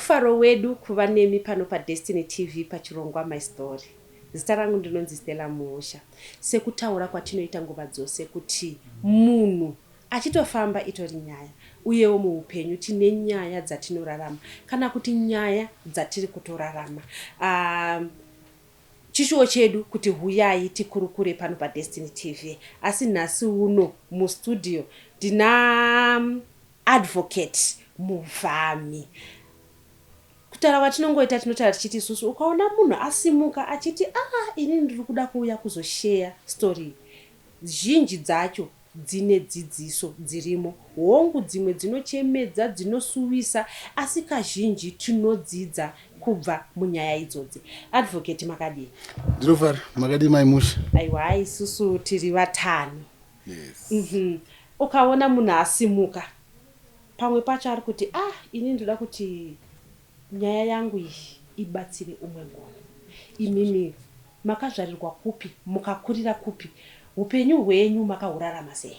mufaro wedu kuva nemi pano paDestiny TV pachirongwa My Story. Zita rangu ndinonzi Stella Muhosha. Sekutaura kwatinoita nguva dzose kuti munhu achitofamba itori nyaya, uyewo muupenyu tine nyaya dzatinorarama kana kuti nyaya dzatiri kutorarama. Chishuwo chedu kuti huyai tikurukure pano paDestiny TV. Asi nhasi uno mustudio ndina advocate Muvhami. Kutaura watinongoita tinotaura tichiti isusu ukaona munhu asimuka achiti ini ndiri kuda kuuya kuzoshare story. Zhinji dzacho dzine dzidziso dzirimo, hongu dzimwe dzinochemedza dzinosuwisa, asi kazhinji tinodzidza kubva munyaya idzodzi. Advocate makadi. Ndinofara makadi Maimusha. Aiwa isusu tiri vatano. Yes. Ukaona munhu asimuka pamwe pacho ari kuti ini ndoda kuti nyaya yangu iyi ibatsire umwe munhu. Imimi makazvarirwa kupi, mukakurira kupi, upenyu hwenyu makahurarama sei?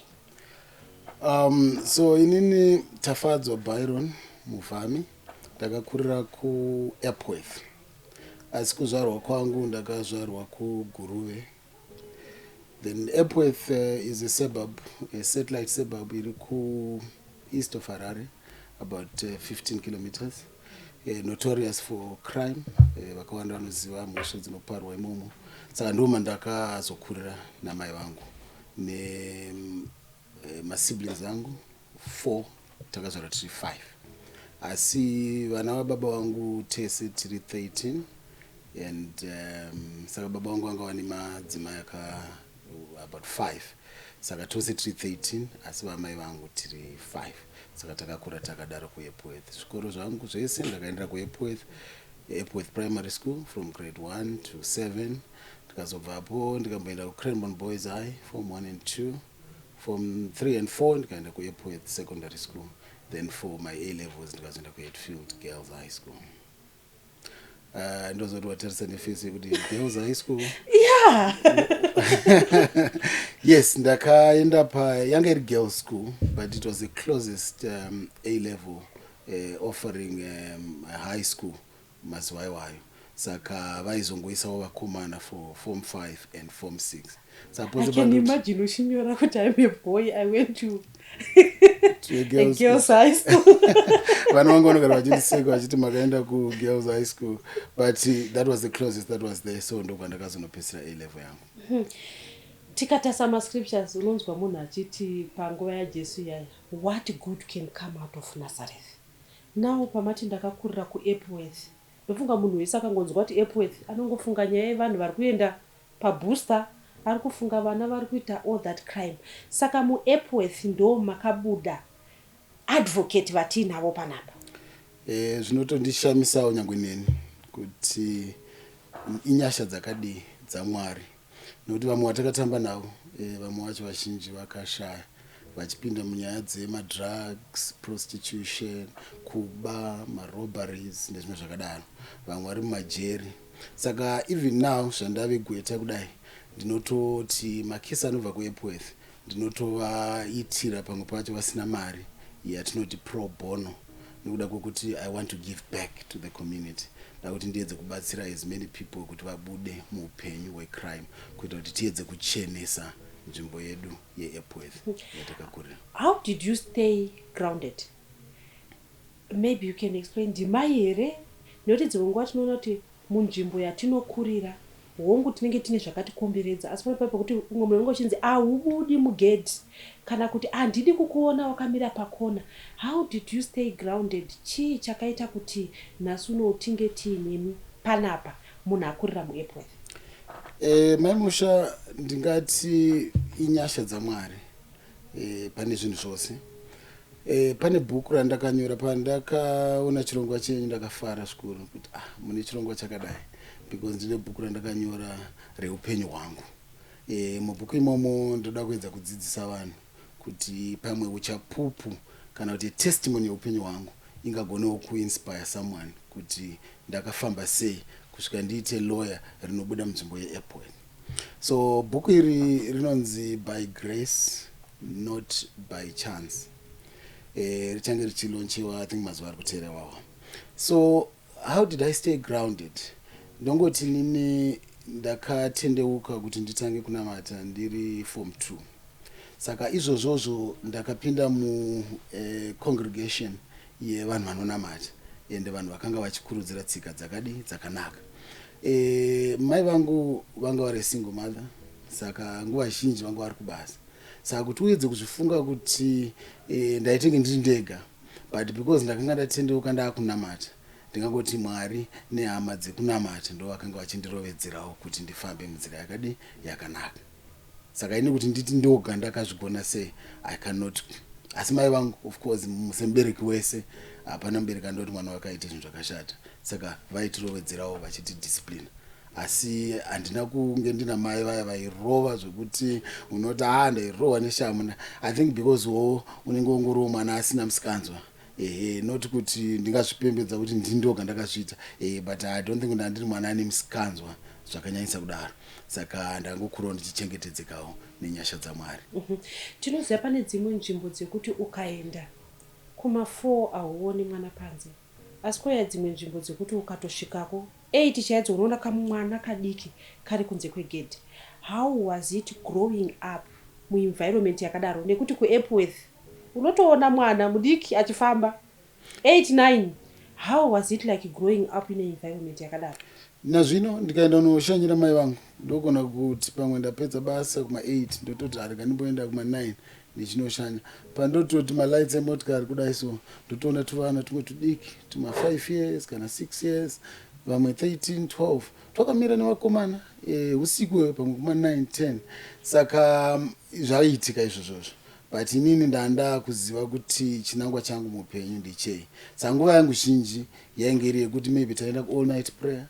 So inini Tafadzwa Byron Muvhami, ndakakurira kuEpworth. Asi kuzvarwa kwangu ndakazvarwa kuGuruve. Then Epworth is a suburb, a satellite suburb iri east of Harare, about 15 kilometers. Notorious for crime, vakawanda vanoziva mhosva dzinoparwa imomo. Saka ndoma ndakazokurira namai vangu nemasiblings angu 4, takazvarwa tiri 5. Asi vana vababa vangu tese tiri 13, and saka baba vangu vanga vane madzimai about 5. Saka tose tiri 13, asi vamai vangu tiri 5. Saka takakura takadaro kuEpworth. Zvikoro zvangu zvese ndakaenda kuEpworth, Epworth Primary School from grade 1 to 7. Ndikazobvapo ndikamboenda kuCranbourne Boys High form 1 and 2. Form 3 and 4 ndikaenda kuEpworth Secondary School. Then for my A levels ndikazoenda kuHatfield Girls High School. Ndozoti watarisa nefesi kuti Girls High School. Yeah. Yes, ndakaenda yanga iri girls school, but it was the closest A level offering a high school mazuva iwayo. Saka vaizongoisawo vakomana for form 5 and form 6. I can imagine ushinyora kuti I'm a boy, I went to a girls high school. Vana vangu vanogara vachitiseka vachiti makaenda kuGirls High School, but that was the closest that was there, so ndokandakazonopedzisira A level yangu. Tikatasa mascriptures unonzwa munhu achiti panguva yaJesu yaya, what good can come out of Nazareth? Now pamati ndakakurira kuEpworth, ndofunga munhu wese akangonzwa kuti Epworth anongofunga nyaya yevanhu vari kuenda pabooster, ari kufunga vana vari kuita all that crime. Saka muEpworth ndo makabuda advocate vatinavo panapa. Zvinotondishamisawo nyangwe neni kuti inyasha dzakadii dzaMwari. Nokuti vamwe vatakatamba navo, vamwe vacho vazhinji vakashaya vachipinda munyaya dzemadrugs, prostitution, kuba, marobberies nezvimwe zvakadaro. Vamwe vari mumajeri. Saka even now zvandave gweta kudai, ndinototi makesi anobva kuEpworth ndinotovaitira pamwe pacho vasina mari yatinoti pro bono, nokuda kwokuti I want to give back to the community. Ndakuti ndiedze kubatsira as many people kuti vabude muupenyu hwecrime, kuita kuti tiedze kuchenesa nzvimbo yedu yeEpworth yatakakurira. How did you stay grounded? Maybe you can explain. Ndimai here nokuti dzimwe nguva tinoona kuti munzvimbo yatinokurira hongu tinenge tine zvakatikomberedza, asi pano papo kuti umwe munhu unenge uchinzi hubudi mugedhi kana kuti handidi kukuona wakamira pakona. How did you stay grounded? Chii chakaita kuti nhasi uno tinge tiinemi panapa munhu akurira muEpworth? Maimusha, ndingati inyasha dzaMwari pane zvinhu zvose. Pane bhuku randakanyora pandakaona chirongwa chenyu ndakafara zvikuru kuti mune chirongwa chakadai, because ndine bhuku randakanyora reupenyu hwangu. Mubhuku imomo ndoda kuedza kudzidzisa vanhu kuti pamwe uchapupu kana kuti testimony yeupenyu hwangu ingagonewo kuinspire someone kuti ndakafamba sei kusvika ndiite lawyer rinobuda munzvimbo yeEpworth. So bhuku iri rinonzi By Grace Not by Chance. Richange richilonchiwa I think mazuva ari kuteera wawa. So how did I stay grounded? Ndongoti nini ndakatendeuka kuti nditange kunamata ndiri form 2. Saka izvozvozvo ndakapinda congregation yevanhu vanonamata ende vanhu vakanga vachikurudzira tsika dzakanaka. Mai vangu vanga vari single mother, saka nguva zhinji vanga vari kubasa. Saka kuti uedze kuzvifunga kuti ndaitenge ndiri ndega, but because ndakanga ndatendeuka ndakunamata, ndingangoti Mwari nehama dzekunamata ndo vakanga vachindirovedzerawo kuti ndifambe munzira yakanaka. Saka ini kuti nditi ndoga ndakazvigona sei, I cannot. Asi mai vangu of course semubereki wese hapana mubereki andoti mwana wakaita zvinhu zvakashata, saka vaitirovedzerawo vachiti discipline. Asi handina kunge ndina mai vaya vairova zvokuti unoti ndairohwa neshamuna. I think because unenge ungoriwo mwana asina musikanzwa. Not kuti ndingazvipembedza kuti ndindoga ndakazviita, but I don't think ndandiri mwana ane musikanzwa zvakanyanyisa kudaro. Saka ndangokurawo ndichichengetedzekawo nenyasha dzaMwari. Tinoziva pane dzimwe nzvimbo dzekuti ukaenda kuma4 auoni mwana panze, asi kwauya dzimwe nzvimbo dzekuti ukatosvikako 8 chaidzo unoona kamwana kadiki kari kunze kwegedhi. How was it growing up muenvironment yakadaro? Nekuti kuEpworth unotoona mwana mudiki achifamba 8-9. How was it like growing up in an environment yakadaro? Nazvino ndikaenda kunoshanyira mai vangu ndokona kuti pamwe ndapedza basa kuma8 ndototi arika ndimboenda kuma9 ndichinoshanya. Pandototi malights emotikari kudai so ndotoona tuvana tumwe tudiki tuma5 years kana 6 years, vamwe 13 12 twakamira nevakomana usiku pamwe kuma9 10. Saka zvaiitika izvozvozvo, but inini ndanda kuziva kuti chinangwa changu mupenyu ndechei. Saka nguva yangu zhinji yainge iri yekuti maybe taenda ku all night prayer,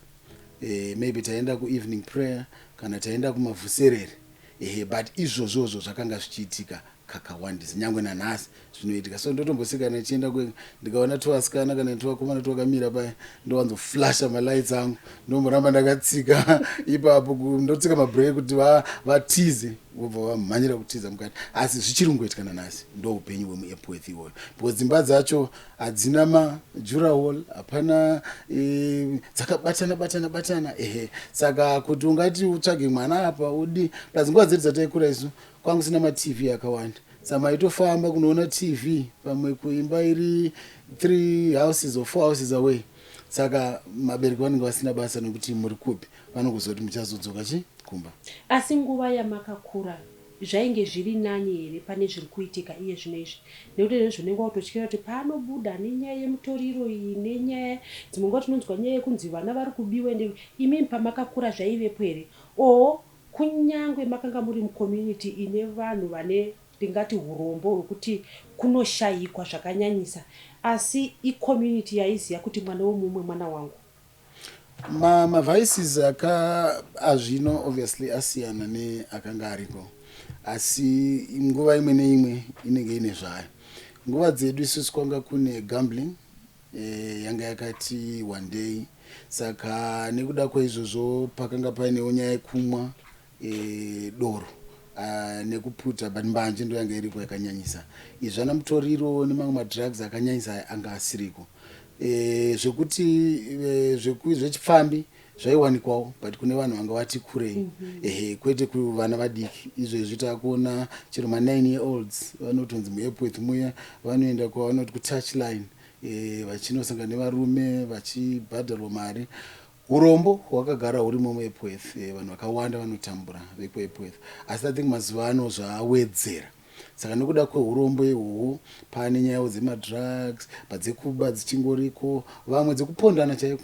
maybe taenda ku evening prayer kana taenda kumavhuserere. But izvozvozvo zvakanga zvichiitika kakawandisa, nyangwe nanhasi zvinoitika. So ndotomboseka nechienda ndikaona tuvasikana kana tuvakomana twakamira paya ndowanzoflasha malights angu ndomboramba ndakatsika ipapo ndotsika mabreak kuti vatize vobva vamhanyira kutiza mukati. Asi zvichiri kungoitika nanhasi, ndo upenyu hwemuEpworth iwoyo, because dzimba dzacho hadzina majurahall, hapana, dzakabatana. Saka kuti ungati utsvage mwana apa udi, plus nguva dzedu dzataikura isu kwangu sina matv akawanda, saka maitofamba kunoona tv pamwe kuimba iri 3 houses or 4 houses away. Saka mabereki vanenge vasina basa nekuti muri kupi, vanongozoti muchazodzoka kumba. Asi nguva yamakakura zvainge zviri nani here pane zviri kuitika iye zvino izvi? Nekuti nezvonenge watotyira kuti panobuda nenyaya yemutoriro iyi nenyaya dzimwe nguva tinonzwa nyaya yekunzi vana vari kubiwa. Ende imimi pamakakura zvaivepo here, o kunyangwe makanga muri mucommunity ine vanhu vane ndingati urombo hwekuti kunoshayikwa zvakanyanyisa, asi icommunity yaiziva kuti mwana womumwe mwana wangu? Mavices azvino obviously asiyana neakanga ariko, asi nguva imwe neimwe inenge ine zvayo. Nguva dzedu isusu kwanga kune gambling yanga yakati one day. Saka nekuda kwaizvozvo pakanga painewo nyaya yekumwa doro nekuputa, but mbanje ndo yanga iriko yakanyanyisa. Izvana mutoriro nemamwe madrugs akanyanyisa anga asiriko. Zvekuti zvechipfambi zvaiwanikwawo, but kune vanhu vanga vati kurei, kwete kuvana vadiki. Izvezvi takuona chero ma9-year-olds vanotonzi muEpworth muya vanoenda kwavanoti kutouchline, vachinosangana nevarume vachibhadharwa mari. Urombo hwakagara hurimo muEpworth, vanhu vakawanda vanotambura vekuEpworth. Asi I think mazuva ano zvawedzera. Saka nekuda kweurombo ihwohwo pane nyayo dzemadrugs, padzekuba dzichingoriko, vamwe dzekupondana chaiko.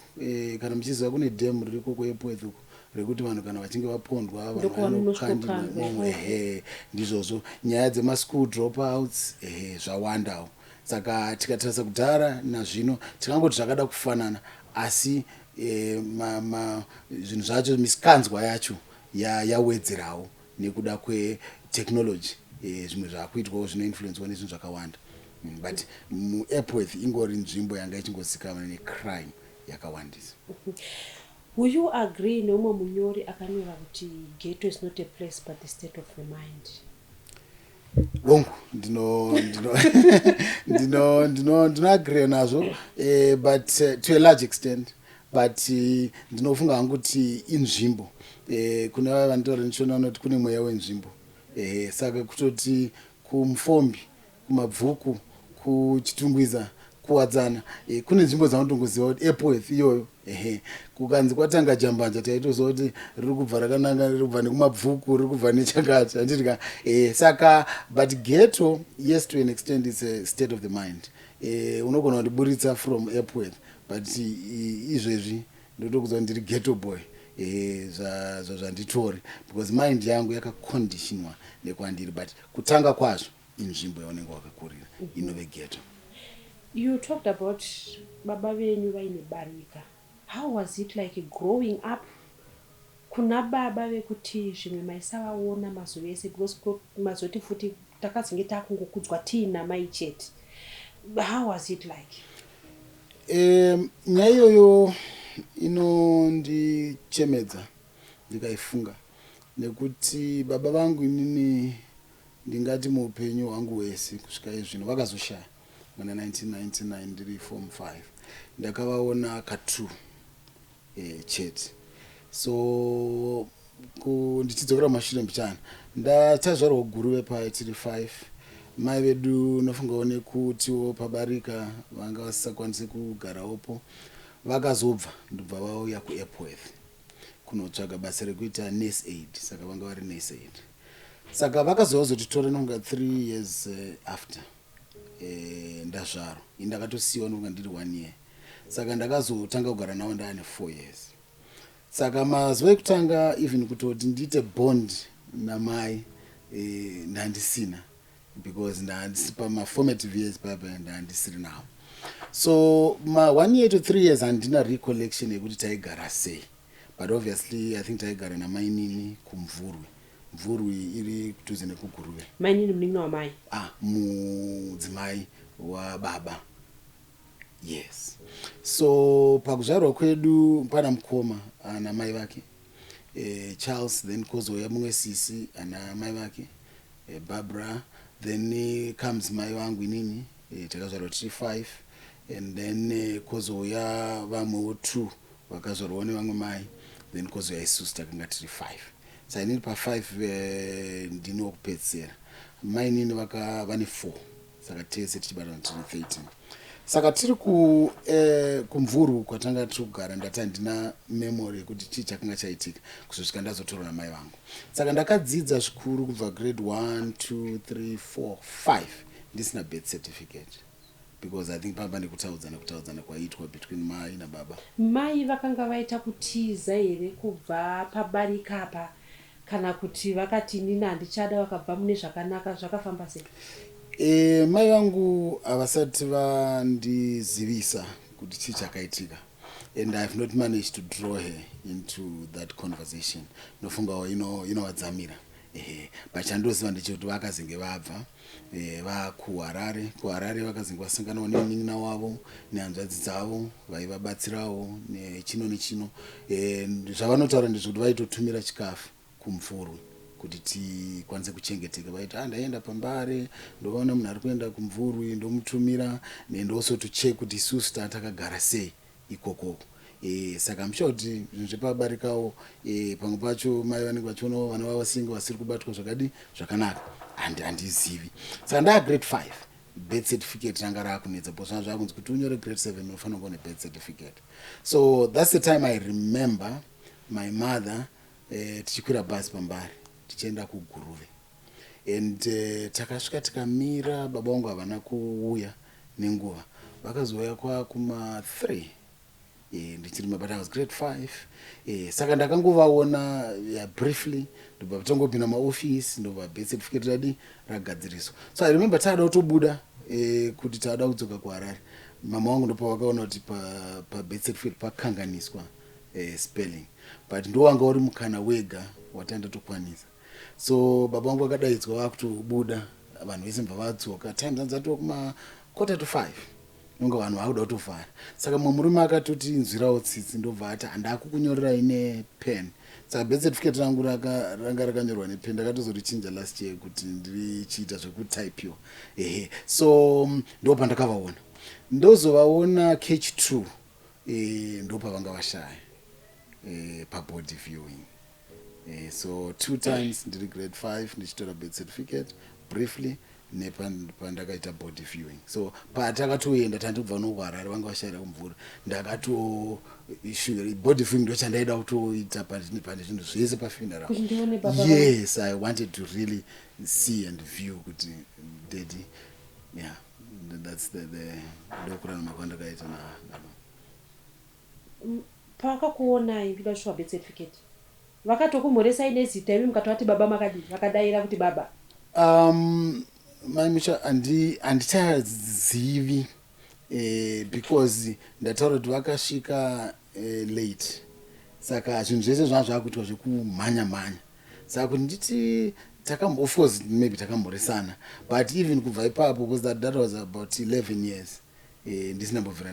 Kana muchiziva kune dam ririko kuEpworth uko rekuti vanhu kana vachinge vapondwa vanokandira momwe, ndizvozvo. Nyaya dzemaschool dropouts zvawandawo. Saka tikatarisa kudhara nazvino tikangoti zvakada kufanana, asi zvinhu zvacho misikanzwa yacho yawedzerawo nekuda kwetechnology. Zvimwe zvaakuitwawo zvinoinfluencewa nezvinhu zvakawanda, but muEpworth ingori nzvimbo yanga ichingozikamana necrime yakawandisa. Will you agree neumwe munyori akanyora kuti ghetto is not a place but the state of the mind? wongu ndino agree nazvo, but to a large extent, but ndinofunga hangu kuti inzvimbo, kune vaya vanotaura ndichona vanoti kune mweya wenzvimbo, saka kutoti kumufombi, kumabvuku, kuchitungwiza, kuwadzana, kune nzvimbo dzanotongoziva kuti Epworth iyoyo, kukanzi kwatanga jambanja taitoziva kuti riri kubva rakananga, riri kubva nekumabvuku, riri kubva nechakati, handitika. Saka but ghetto, yes, to an extent is a state of the mind. Unogona kundiburitsa from Epworth, but izvezvi ndotokuziva ndiri ghetto boy, zvazvanditori, because mind yangu yakaconditionwa nekwandiri, but kutanga kwazvo inzvimbo yaunenge wakakurira inove ghetto. You talked about baba venyu vaine barika. How was it like growing up? Kuna baba vekuti zvimwe maisavaona mazuva ese, because mazoti futi takadzinge takungokudzwa tiina mai chete. How was it like? Nyaya iyoyo inondichemedza ndikaifunga, nekuti baba vangu inini ndingati muupenyu hwangu hwese kusvika izvino vakazoshaya. Muna 1999 ndiri form 5 ndakavaona ka2 chete. So ndichidzokera mumashure mbichana ndachazvarwa guruve patiri 5. Mai vedu nofungawo nekutiwo pabarika vanga vasisakwanisi kugarawopo, vakazobva ndobva vauya kuEpworth kunotsvaga basa rekuita nurse aid, saka vanga vari nurse aid. Saka vakazotitora nonga 3 years after ndazvarwa, ndakatosiyiwa nonga ndiri 1 year. Saka ndakazotanga kugara navo ndaane 4 years. Saka mazuva ekutanga even kutoti ndiite bond namai ndandisina, because ndandisi pamaformative years papa ndandisiri nawo. So ma 1 year to 3 years handina recollection yekuti taigara sei, but obviously I think taigara namai nini kumvurwi. Mvurwi iri kudhuze nekuguruve. Mai nini munin'ina wamai? Mudzimai wababa. Yes. So pakuzvarwa kwedu pana mukoma ana mai vake, Charles, then kozouya mumwe sisi ana mai vake, Barbara, then comes mai vangu inini, takazvarwa tiri 5, and then kozouya vamwewo 2 vakazvarwawo nevamwe mai, then kozouya isusu takanga tiri 5. Saka inini pa5 ndini wokupedzisira. Mai nini vane 4, saka tese tichibatana tiri 13. Saka tiri kumvuru kwatanga tiri kugara ndati handina memory yekuti chii chakanga chaitika kusvika ndazotorwa namai vangu. Saka ndakadzidza zvikuru kubva grade 1, 2, 3, 4, 5 ndisina birth certificate, because I think pamba nekutaudzana kwaiitwa between mai nababa. Mai vakanga vaita kutiza here kubva pabarikapa, kana kuti vakati nini handichada vakabva mune zvakanaka, zvakafamba sei? Mai vangu havasati vandizivisa kuti chii chakaitika, and I have not managed to draw her into that conversation. Nofungawo inovadzamira. But chandoziva ndechekuti vakazenge vabva vakuHarare. KuHarare vakazenge vasanganawo nemunin'ina wavo nehanzvadzi dzavo vaivabatsirawo nechino nechino. Zvavanotaura ndezvekuti vaitotumira chikafu kumvurwi kuti tikwanise kuchengeteka. Vaiti ndaenda pambare ndovaona munhu ari kuenda kumvurwi ndomutumira, nendoso to check kuti isusu takagara sei ikokoko. Saka mshoti zvepabarikawo pamwe pacho mai vanenge vachionawo vana vavo singe vasiri kubatwa zvakadi zvakanaka, handizivi. Saka ndaa grade 5 birth certificate ranga raakunetsa, because zvanga zvakunzi kuti unyore grade 7 unofanira kuva birth certificate. So that's the time I remember my mother tichikwira bhazi pambare tichienda kuGuruve, and takasvika tikamira, baba vangu havana kuuya nenguva, vakazouya kwakuma 3 ndichirima, but I was grade 5. Saka ndakangovaona briefly, ndobva vatongopinda maofisi, ndobva birth certificate radi ragadziriswa. So I remember taada kutobuda kuti taada kudzoka kuHarare. Mama wangu ndopa vakaona kuti pa birth certificate pakanganiswa spelling, but ndo wanga uri mukana wega watanda tokwanisa. So baba wangu akadaidzwa vakutobuda, vanhu vese mbva vadzoka, time dzanzi dzatova kuma 4:45. nonga vanhu vakuda kutovhara. Saka mumwe murume akatoti nzwirawo tsitsi ndobva ati handakukunyorerai nepen. Saka birth certificate rangu ranga rakanyorwa nepen, ndakatozorichinja last year kuti ndirichiita zvekutaipiwa. So ndo pandakavaona. Ndozovaona catch 2 ndo pavanga vashaya pabody viewing. So 2 times ndiri grade 5 ndichitora birth certificate briefly nepandakaita body viewing. So patakatoenda tandibva nokuharare vanga vashayira kumvura, ndakato body viewing ndo chandaida kutoita pane zvinhu zvese pafuneral. Yes, I wanted to really see and view kuti daddy, yeah, that's the ndokurarama kwandakaita na pakakuonai ndida kushuwa birth certificate vakatokumhoresai nezita imi mukatoti baba makadii vakadayira kuti baba? Maimusha handichazivi because ndataura kuti vakasvika late, saka zvinhu zvese zvanga zvakuitwa zvekumhanya. Saka kuti nditi of course maybe takamhoresana, but even kubva ipapo, because that was about 11 years ndisina mbobvira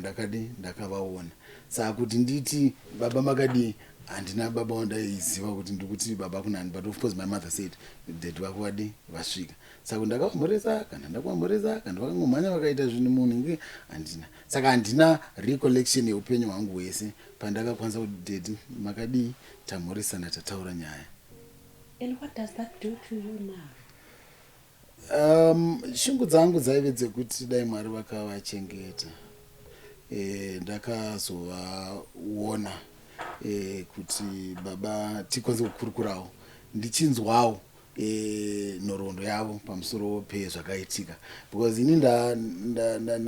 ndakavaona. Saka kuti nditi baba makadii, handina baba wandaiziva kuti ndikuti baba kunani, but of course my mother said dad wako vadi vasvika. Saka ndakavamhoresa kana ndakuvamhoresa kana vakangomhanya vakaita zvinhu munhu handina. Saka handina recollection yeupenyu hwangu hwese pandakakwanisa kuti dad makadii tamhoresana tataura nyaya. And what does that do to you now? Shungu dzangu dzaive dzekuti dai Mwari vakavachengeta. Ndakazovaona kuti baba tikwanise kukurukurawo, ndichinzwawo nhoroondo yavo pamusoro pezvakaitika, because ini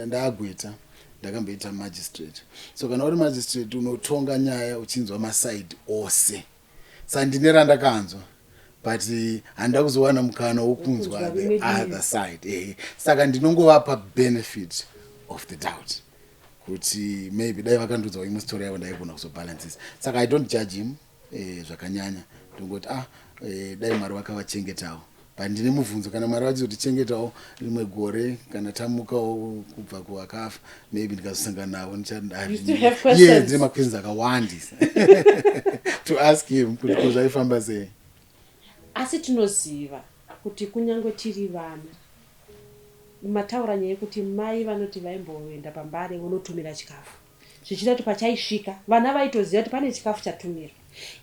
ndaagweta ndakamboita magistrate. So kana uri magistrate unotonga nyaya uchinzwa masaidi ose. Saka ndine randakanzwa, but handina kuzowana mukana wokunzwa the other side. Saka ndinongovapa benefit of the doubt kuti maybe dai vakandudzawo imwe story yavo ndaigona kuzobalances. Saka I don't judge him zvakanyanya, ndongoti dai Mwari vakavachengetawo, but ndine mubvunzo, kana Mwari vachizotichengetawo rimwe gore kana tamukawo kubva kuvakafa, maybe ndikazosangana navo ndine maquestions akawandisa to ask him kuti ko zvaifamba sei. Asi tinoziva kuti kunyange tiri vana mataura nyaya yekuti mai vanoti vaimboenda pambare vonotumira chikafu, zvichida kuti pachaisvika vana vaitoziva kuti pane chikafu chatumira.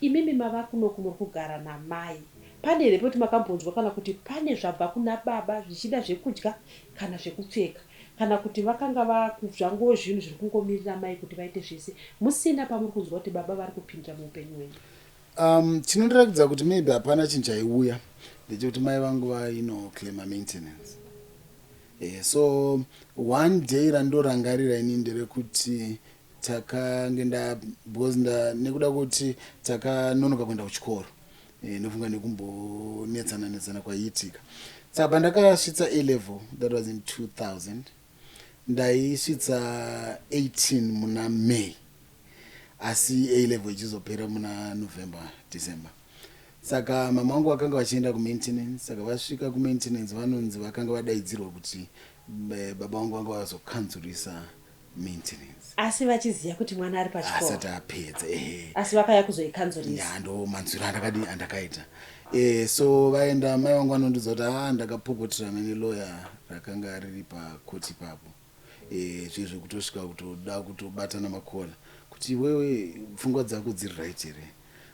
Imimi mava kuno kumuri kugara namai, pane here pekuti makambonzwa kana kuti pane zvabva kuna baba zvichida zvekudya kana zvekupfeka, kana kuti vakanga zvangowo zvinhu zviri kungomirira mai kuti vaite zvese, musina pamuri kunzwa kuti baba vari kupindira muupenyu hwenyu? Chinondirakidza kuti maybe hapana chinhu chaiuya ndechekuti mai vangu vainoclaima maintenance. So one day randorangarira ini nderekuti nekuda kuti takanonoka kuenda kuchikoro, nofunga nekumbonetsana kwaiitika. Saka pandakasvitsa A-level, that was in 2000, ndaisvitsa 18 muna May, asi A-level ichizopera muna November, December. Saka mama wangu vakanga vachienda kumaintenance. Saka vasvika kumaintenance vanonzi vakanga vadaidzirwa kuti baba wangu vanga vazokanzurisa maintenance. Asi vachiziva kuti mwana ari pachikoro asati apedza. Asi vakaya kuzoikanzurisa. Ndo manzwiro andakaita. So vaenda, mai vangu vanondudza kuti ndakapopotera mene lawyer rakanga riri pakoti papo, zvezvo kutosvika kutoda kutobatana makora kuti wewe pfungwa dzako dziri right here,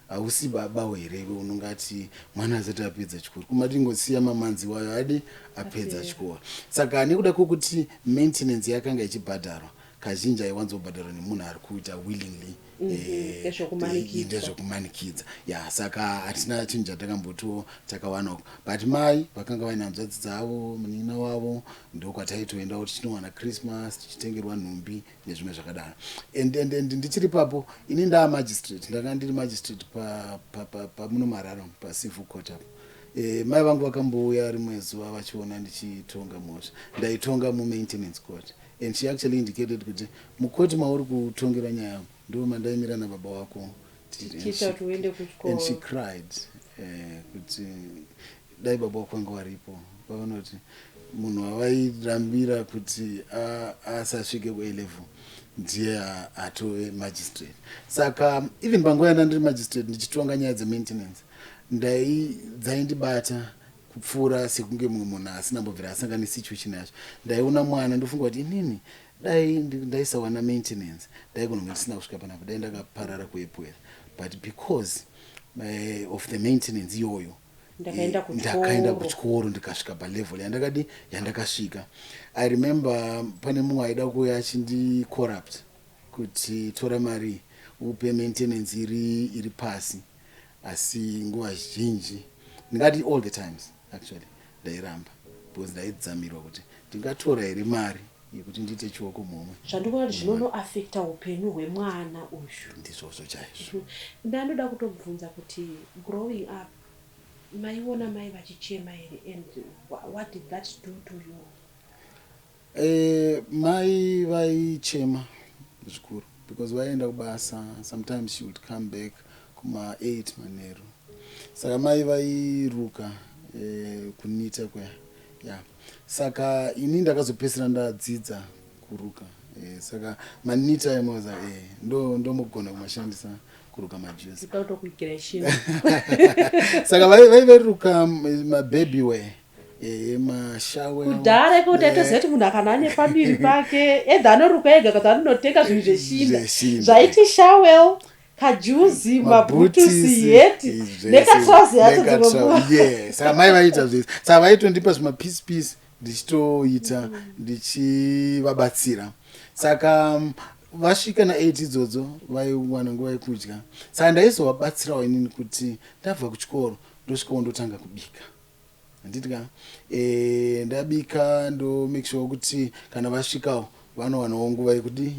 hausi baba here unongati mwana asati apedza chikoro, kumatingosiya mamanzi wayo adi apedza chikoro. Saka nekuda kwokuti maintenance yakanga ichibhadharwa, kazhinji aiwanzobhadharwa nemunhu ari kuita willingly ndezvokumanikidza. Saka hatina chinhu chatakamboto takawanako, but mai vakanga vaina hanzvadzi dzavo, munina wavo, ndokwataitoendawo tichinowana Christmas, tichitengerwa nhumbi nezvimwe zvakadaro. And ndichiri papo, ini ndaa magistrate, ndanga ndiri magistrate pamuno Mararo pacivil court apo. Mai vangu vakambouya rimwe zuva vachiona ndichitonga mhosva, ndaitonga mumaintenance court, and she actually indicated kuti mukoti mauri kutongera nyaya ndo mandaimira nababa wako, and she cried kuti dai baba wako anga waripo, vaonoti munhu avairambira kuti asasvike ku-A-level ndiye atove magistrate. Saka even panguva yandandiri magistrate ndichitonga nyaya dzemaintenance dzaindibata kupfuura sekunge mumwe munhu asina mbobvira asangana nesituation yacho. Ndaiona mwana ndofunga kuti inini dai ndaisawana maintenance daigona kunge ndisina kusvika panapa, dai ndakaparara kuepwera, but because of the maintenance iyoyo ndakaenda kuchikoro ndikasvika palevel yandakasvika. I remember pane mumwe aida kuuya achindi-corrupt kuti tora mari upe maintenance iri pasi, asi nguva zhinji ndingati all the times actually ndairamba because ndaidzamirwa kuti ndingatora here mari yekuti ndiite chioko mumwe. Zvandikuona kuti zvinonoafecta upenyu hwemwana uyu. Ndizvozvo chaizvo. Ndanoda kutobvunza kuti growing up maiona mai vachichema here, and what did that do to you? Mai vaichema zvikuru because vaienda kubasa, sometimes she would come back kuma 8 manheru. Saka mai vairuka kunita kweya. Yeah. Saka ini ndakazopesera ndadzidza kuruka. Saka manita emoza ndomugona kumashandisa kuruka majuzi. Saka vairuka mababy wear. Mashawe kudhara kuti atozoti munhu akanane pambiri pake edha anoruka ega kuti anonotenga zvinhu zveshinda zvaiti shawel, kajuzi, mabhutusi, heti nekatrauzi yacho. Saka mai vaita zvese. Saka vaitondipa zvimapisipisi ndichitoita ndichivabatsira. Saka vasvika na8 idzodzo vaiwana nguva yekudya. Saka ndaizovabatsirawo inini kuti ndabva kuchikoro ndosvikawo ndotanga kubika. Nditika ndabika ndo make sure kuti kana vasvikawo vanowanawo nguva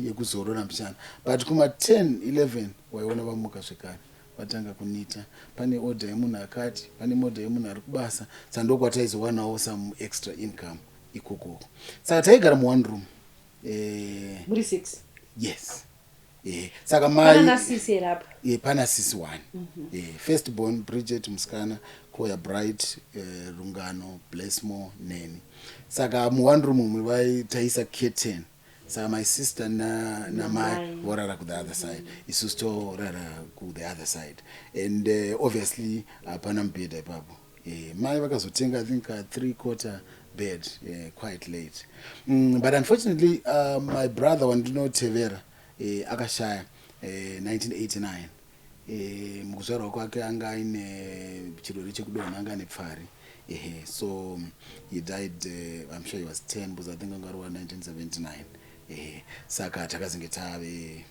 yekuzorora mbichana. But kuma 10-11 waiona vamuka zvekare vatanga kunita. Pane order yemunhu akati, pane order yemunhu ari kubasa. Saka ndokwataizowanawo some extra income ikoko. Saka taigara mu one room. Muri 6? Yes. Saka mai pana sisi rapa. Pana sisi 1. First born Bridget musikana, Koya Bright, Rungano, Blessmore, Neni. Saka mu one room umwe vaitaisa curtain. Saka my sister na mai vorara ku the other side. Isusu torara ku the other side. And obviously apana mubhedha ipapo. Mai vakazotenga I think a 3/4 bed quite late. But unfortunately my brother wandinotevera akashaya 1989. Mukuzvarwa kwake anga aine chirwere chekudonha, anga ane pfari. So he died I'm sure he was 10 because I think anga ari 1979. Saka takazenge tave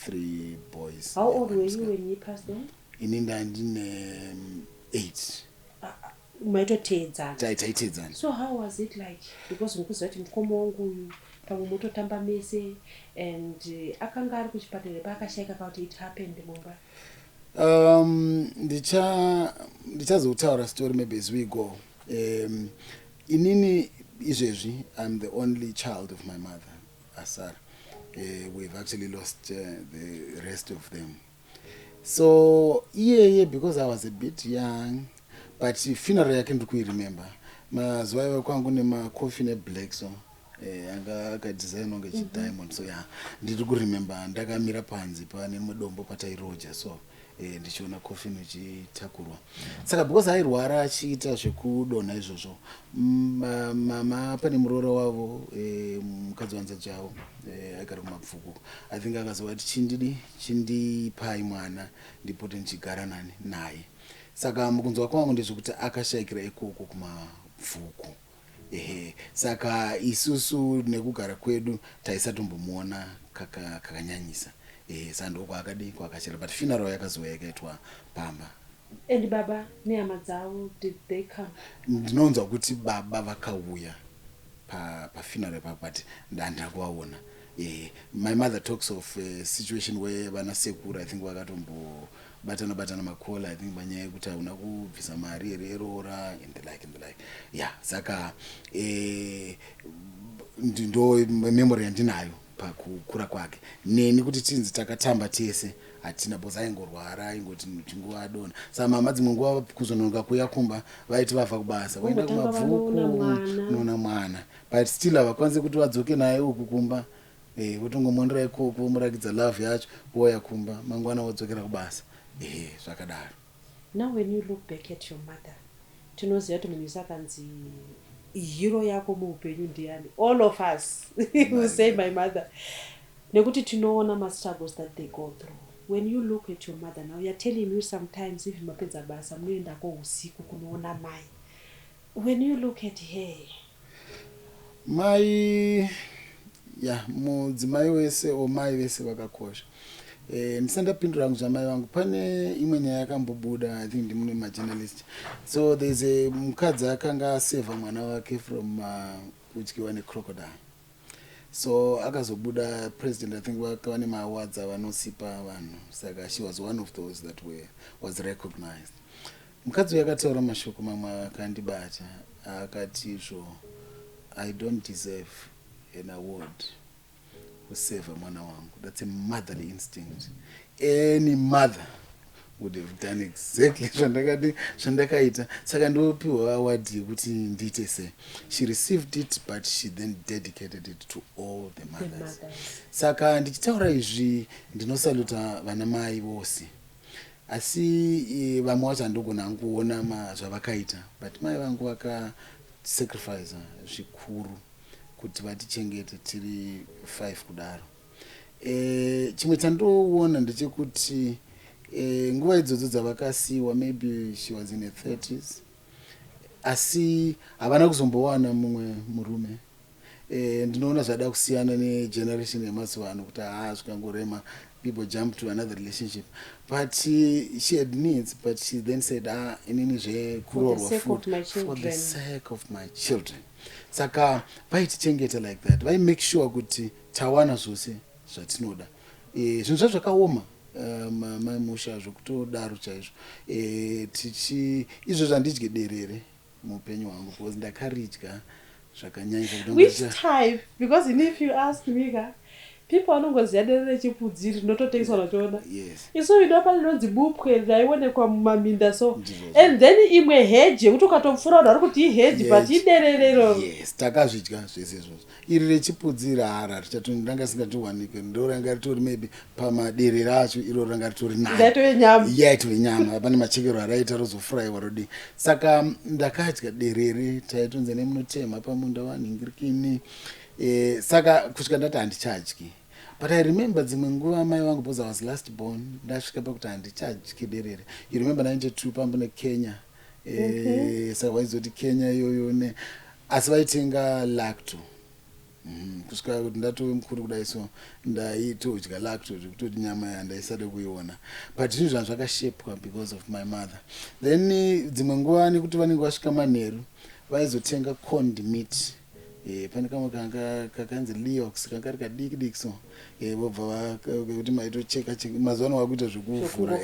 3 boys. How old were you when he passed on? Ini ndine 8. Maitotedzana. Taitedzana. So how was it like? Because mukuziva kuti mukoma wangu uyu pamwe mototamba mese and akanga ari kuchipatara paakashayika kuti it happened mumba. Ndichazotaura story maybe as we go. Inini izvezvi I'm the only child of my mother, Asar. We've actually lost the rest of them. So yeah, because I was a bit young, but funeral yake ndikuiremember. Mazuva iwayo kwangu nemacoffee neblack so anga akadesign wange chidiamond. So yeah, ndiri kuremember ndakamira panze pane mudombo patairoja so ndichiona coffee ichitakurwa. Saka because airwara achiita zvekudonha izvozvo, mama pane muroora wavo mukadzi wanzaji avo agara kumabvuku. I think akazova kuti chindipai mwana ndipote ndichigara naye. Saka mukunzwa kwangu ndezvekuti akashayikira ikoko kumabvuku. Saka isusu nekugara kwedu taisatombomona kakanyanyisa. Saka ndokwakadi kwakashira, but funeral yakazova yakaitwa Pamba. And baba nehama dzavo, did they come? Ndinonzwa kuti baba vakauya pa funeral pa, but ndandakuvaona. My mother talks of a situation where vana sekuru I think vakatombo batana makola I think banyaya yekuti hauna kubvisa mari ererora and the like. Yeah, saka ndo memory yandinayo, pakukura kwake. Neni kuti tinzi takatamba tese hatina boza aingorwara aingoti chinguva adona. Saka mama dzimwe nguva kuzononoka kuya kumba vaiti vabva kubasa vaenda kumabvuku noona mwana, but still havakwanisi kuti vadzoke naye uku kumba. Votongomonera ikoko murakidza love yacho voya kumba mangwana vodzokera kubasa. Zvakadaro. Now when you look back at your mother, tinoziva kuti munhu isakanzi hero yako muupenyu ndiani. All of us will say my mother. Nekuti tinoona ma-struggles that they go through. When you look at your mother now, you're telling me sometimes if mapedza basa munoendako usiku kunoona mai. When you look at her, mai mudzimai wese mai vese vakakosha. Ndisandapindura hangu zvamai vangu, pane imwe nyaya yakambobuda, I think ndimune majournalist. So there's a mukadzi akanga aseva mwana wake from kudyiwa necrocodile. So akazobuda president, I think vakava nema-awards avanosipa vanhu. Saka she was one of those that was recognized. Mukadzi uyu akataura mashoko mamwe akandibata, akati I don't deserve an award kuseva mwana wangu. That's a motherly instinct. Any mother would have done exactly zvandakaita. Saka ndopiwa award yekuti ndiite se. She received it, but she then dedicated it to all the mothers. Saka ndichitaura izvi ndinosaluta vana mai vose. Asi vamwe vacho handogona kuona zvavakaita, but mai vangu vakasacrifice zvikuru kuti vatichengete tiri 5 kudaro. Chimwe chandoona ndechekuti nguva idzodzo dzavakasiwa, maybe she was in her 30s, asi havana kuzombowana mumwe murume. Ndinoona zvada kusiyana negeneration yemazuva ano kuti zvikangorema people jump to another relationship, but she had needs, but she then said inini zvekurorwa for the sake of my children. Saka vaitichengeta like that, vai make sure kuti tawana zvose zvatinoda. Zvinhu zvakaoma mamusha zvokutodaro chaizvo. Izvo zvandidye derere muupenyu hwangu, because ndakaridya zvakanyanya. Which type? Because if you ask me, people anongoziva derere chipudziri rinototengeswa nachoona. Yes. Iso inopa rinonzi bupwe raionekwa mumaminda so. And then imwe hedge yekuti ukatomufura vanhu vari kuti ihedge but idererero. Yes, takazvidya zvese izvozvo. Iri rechipudziri hara richatondanga singatowanike, ndoranga ritori maybe pamaderere acho, iro ranga ritori nayo. Ndaitove nyama. Yaitove nyama, pane machekero araita rozofuraiwa rodi. Saka ndakadya derere taitonze nemunotema pamunda wanhingirikini. Saka kusvika ndati handichadyi. But I remember dzimwe nguva mai vangu, because I was last born, ndasvika pakuti handichadyi derere. You remember 92 pambune Kenya. Saka vaizoti Kenya iyoyo asi vaitenga lacto. Kusvika kuti ndatove mukuru kudai so ndaitodya lacto zvekutoti nyama yandaisada kuiona. But zvinhu zvangu zvakashepwa because of my mother. Then dzimwe nguva nekuti vanenge vasvika manheru vaizotenga conned meat. Pane kamwe kakanzi Leox kanga kadiki diki so vobva kuti maitocheka mazuva ano wakuita zvekuvhura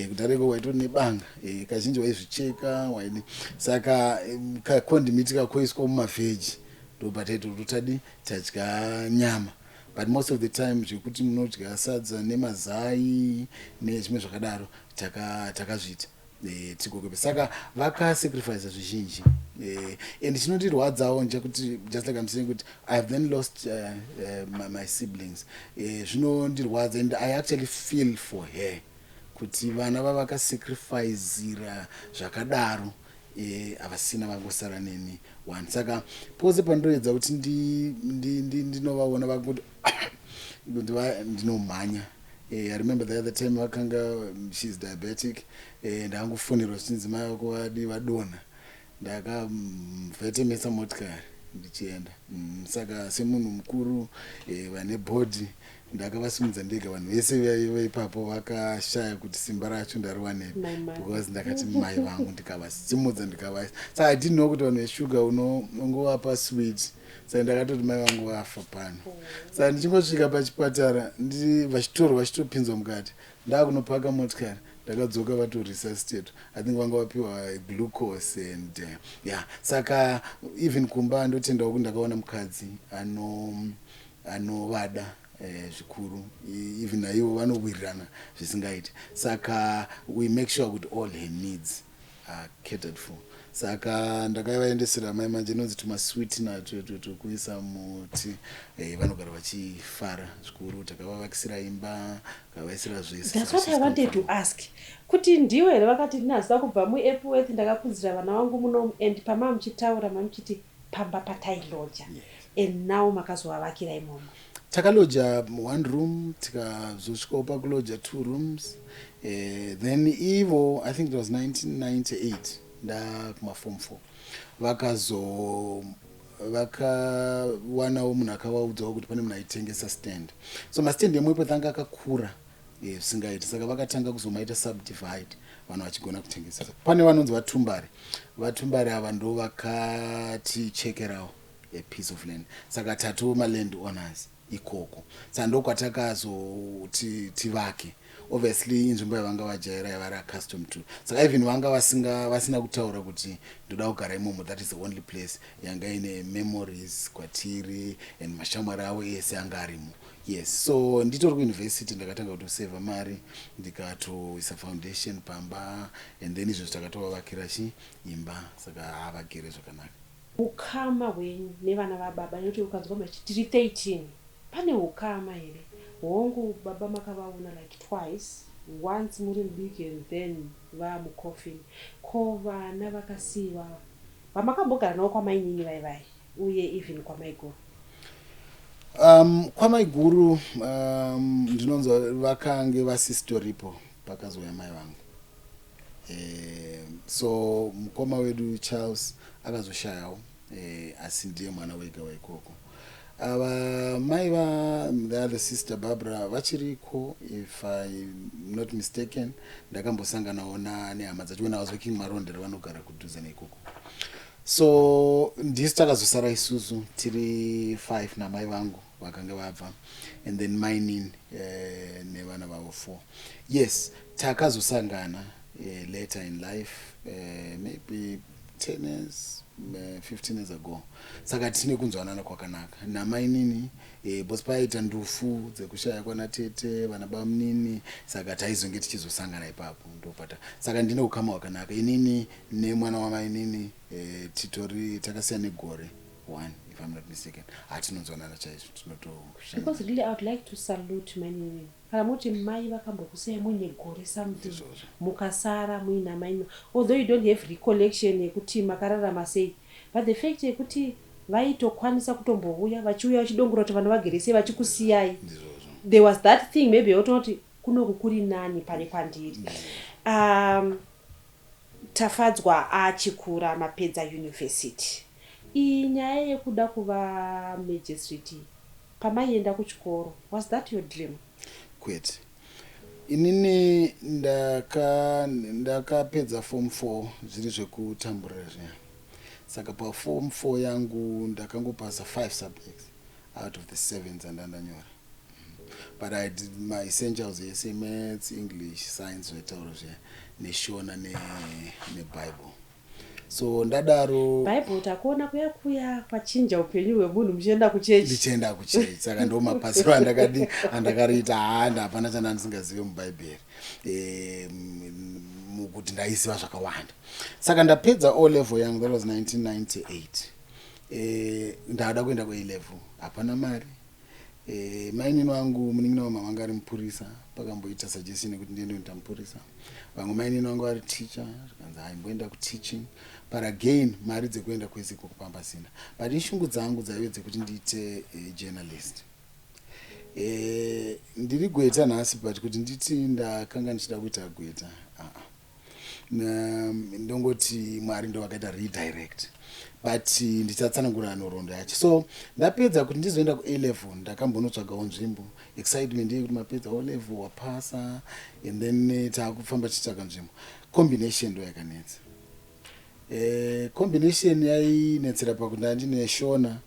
kuti areko waitori nebanga kazhinji waizvicheka waini. Saka kakondimiti kakoiswa mumavheji ndobataitotadi tadya nyama, but most of the time zvekuti munodya sadza nemazai nezvimwe zvakadaro takazviita tikokepe. Saka vakasacrifice zvizhinji. And chinondirwadzawo nchekuti just like I'm saying kuti I have then lost my siblings. Zvinondirwadza and I actually feel for her kuti vana vavakasacrificeira zvakadaro havasina vangosara neni one. Saka pose pandoedza kuti ndinovaona vakuti ndinomhanya. I remember the other time vakanga she's diabetic ndangofonera zvichinzi mai vako vadona, ndakavhetemesa motikari ndichienda. Saka semunhu mukuru vane bhodhi ndakavasimudza ndega. Vanhu vese veipapo vakashaya kuti simba racho ndariwanepi, because ndakati mai vangu ndikavasimudza ndikavaisa. Saka I didn't know kuti vanhu veshuga unongovapa sweet. Saka ndakatoti mai vangu vafa pano. Saka ndichingosvika pachipatara vachitopinzwa mukati, ndakunopaka motikari ndakadzoka vatoresuscitate. I think vanga vapiwa glucose and Saka even kumba ndotendawo kuti ndakaona mukadzi anovada zvikuru even naivo vanowirirana zvisingaiti saka we make sure kuti all her needs are catered for saka ndakavaendesera mai manje inonzi tumasweetener tokuisa muti vanogara vachifara zvikuru takavavakisira imba takavaisira zvese. That's what I wanted to ask. Kuti ndiwe here vakati ndinazida kubva muEpworth ndakakudzira vana vangu muno and pama muchitaura mamuchiti pamba patailoja and now makazovavakira imomo. Takaloja 1 room tikazosvikawo pakuloja 2 rooms then ivo I think it was 1998 ndakuma-form 4 vakawanawo munhu akavaudzawo kuti pane munhu aitengesa stand so mastand emwepo anga akakura zvisingaiti saka vakatanga kuzomaita subdivide vanhu vachigona kutengesa. Pane vanonzi vatumbari ava ndo vakatichekerawo a piece of land saka tatu maland owners ikoko saka ndokwatakazo tivake obviously inzvimbo yavanga vajaira yavari accustomed to saka even vanga vasina kutaura kuti ndoda kugara imomo that is the only place yanga ine memories kwatiri and mashamwari avo ese anga arimo. Yes, so nditori kuuniversity ndakatanga kutoseva mari ndikatoisa foundation pamba and then izvo takatovavakira imba saka havagere zvakanaka. Ukama hwenyu nevana vababa nekuti ukanzwa machitiri 13 pane ukama here hongu baba makavaona like twice once muri mudiki and then vamucoffin ko vana vakasiiwa vamakambogara navo kwamainyinyi vaivai uye even kwamaiguru. Kwamaiguru ndinonzwa vakange vasistoripo pakazouya mai vangu so mukoma wedu Charles akazoshayawo asi ndiye mwana wega waikoko. Mai the other sister Barbara vachiriko if I'm not mistaken ndakambosanganawo nehama dzacho when I was working marondera vanogara kudhuze neikoko so ndisi takazosara isusu tiri 5 namai vangu vakanga vabva and then mainini nevana vavo 4. Yes, takazosangana later in life maybe 10 years 15 years ago saka tine kunzwanana kwakanaka namainini bosi paita ndufu dzekushaya kwanatete vana bamunini saka taizonge tichizosangana ipapo ndopata saka ndine ukama hwakanaka inini nemwana wamainini titori takasiyana negore 1 if I'm not mistaken hatinonzwanana chaizvo tinotoshaya. Because really I would like to salute mainini kana muti mai vakambokusiyai muine gore something mukasara muina maino although you don't have recollection yekuti makararama sei but the fact yekuti vaitokwanisa kutombouya vachiuya vachidongora kuti vanhu vagere sei vachikusiyai there was that thing maybe yotonoti kunoku kuri nani pane kwandiri. Tafadzwa achikura mapedza university inyaya yekuda kuva magistrate pamaienda kuchikoro was that your dream? Kwete inini ndakapedza form 4 zviri zvekutamburira zviya saka paform 4 yangu ndakangopasa 5 subjects out of the 7 dzandandanyora but I did my essentials ese maths English science zvetauro zviya neshona nebible so ndadaro bible takuona kuya kwachinja upenyu hwemunhu muchienda kuchechi. Ndichienda kuchechi saka ndo mapasiro andakariita hapana chandandisingazive mubhaibheri mukuti ndaiziva zvakawanda saka ndapedza O level yangu that was 1998 ndada kuenda ku A level hapana mari mainini wangu munin'ina wamama vanga ari mupurisa pakamboita suggestion yekuti ndiende kuita mupurisa vamwe mainini wangu ari teacher zvikanzi haimboenda kuteaching but again mari dzekuenda kwese iko kupamba sina but ishungu dzangu dzaive dzekuti ndiite journalist ndiri gweta nhasi but kuti nditi ndakanga ndichida kuita gweta ndongoti mwari ndo vakaita redirect but ndichatsanangura nhoroondo yacho so ndapedza kuti ndizoenda ku A level ndakambonotsvagawo nzvimbo excitement yekuti mapedza O level wapasa and then taakufamba tichitsvaga nzvimbo combination ndo yakanetsa combination yainetsera pakuti ndandine shona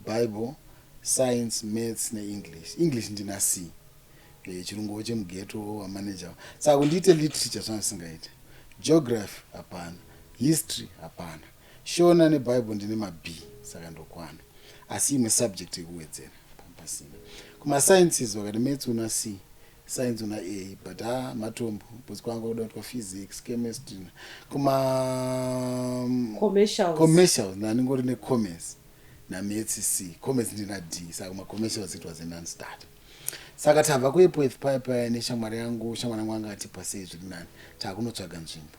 bible science maths English ndina C chirungu chemugeto wamanager saka kundiite literature zvanisingaita geography hapana history hapana shona nebible ndine ma B saka ndokwana asi imwe subject yekuwedzera pasina. Kuma-sciences wakati maths una C, science una A, but matombo because kwanga kuda kuitwa physics, chemistry. Commercials ndandingori necommerce namaths C, commerce ndina D, saka kuma-commercials it was a non-starter. Saka tabva kuEpworth paya neshamwari yangu anga ati pasei zviri nani takunotsvaga nzvimbo.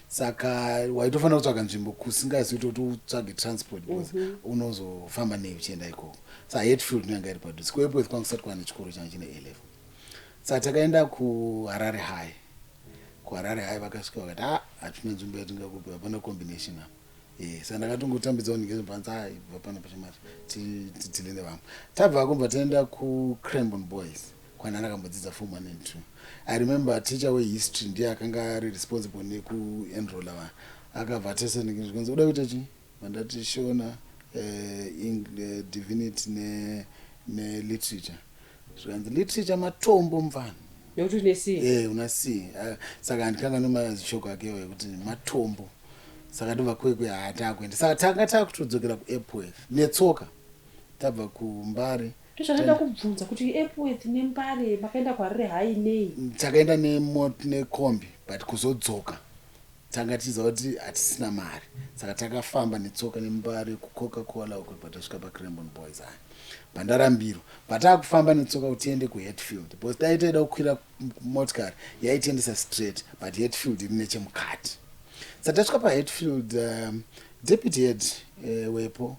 Saka waitofanira kutsvaga nzvimbo kusingazoiti kuti utsvage transport because unozofamba nei uchienda ikoko. Saka Hatfield ndinanga iri padhuze. kuEpworth kwangu kusati kwana chikoro changa chine A level. Saka takaenda kuHarare High. kuHarare High vakasvika vakati hatina nzvimbo yatingakupa, hapana combination apa. Saka ndakatongotambidzawo ngezvebhanza hapana pachimari tidhile nevamwe. Tabva kubva taenda kuCranbourne Boys kwana ndakambodzidza form 1 and 2. I remember teacher wehistory ndiye akanga ari responsible nekuenrolla vanhu. Akabva tesandikanzi uda kuita chii? Mandati Shona, divinity neliterature. Zvikanzi literature matombo mufana. Nokuti une C. Una C. Saka handikanga nomashoko akewo ekuti matombo. Saka ndobva kwekwe hatakuenda. Saka tanga takutodzokera kuEpworth netsoka. Tabva kuMbare. Ndozvanoda kubvunza kuti Epworth neMbare makaenda kuHarare High nei? Takaenda nekombi but kuzodzoka tanga tiziva kuti hatisina mari. Saka takafamba netsoka neMbare kuCoca-Cola uko patasvika paCranbourne Boys haya. Pandarambiro patakufamba netsoka kuti tiende kuHatfield because taitoda kukwira motikari yaitiendesa straight but Hatfield iri nechemukati. Saka tasvika paHatfield, deputy head wepo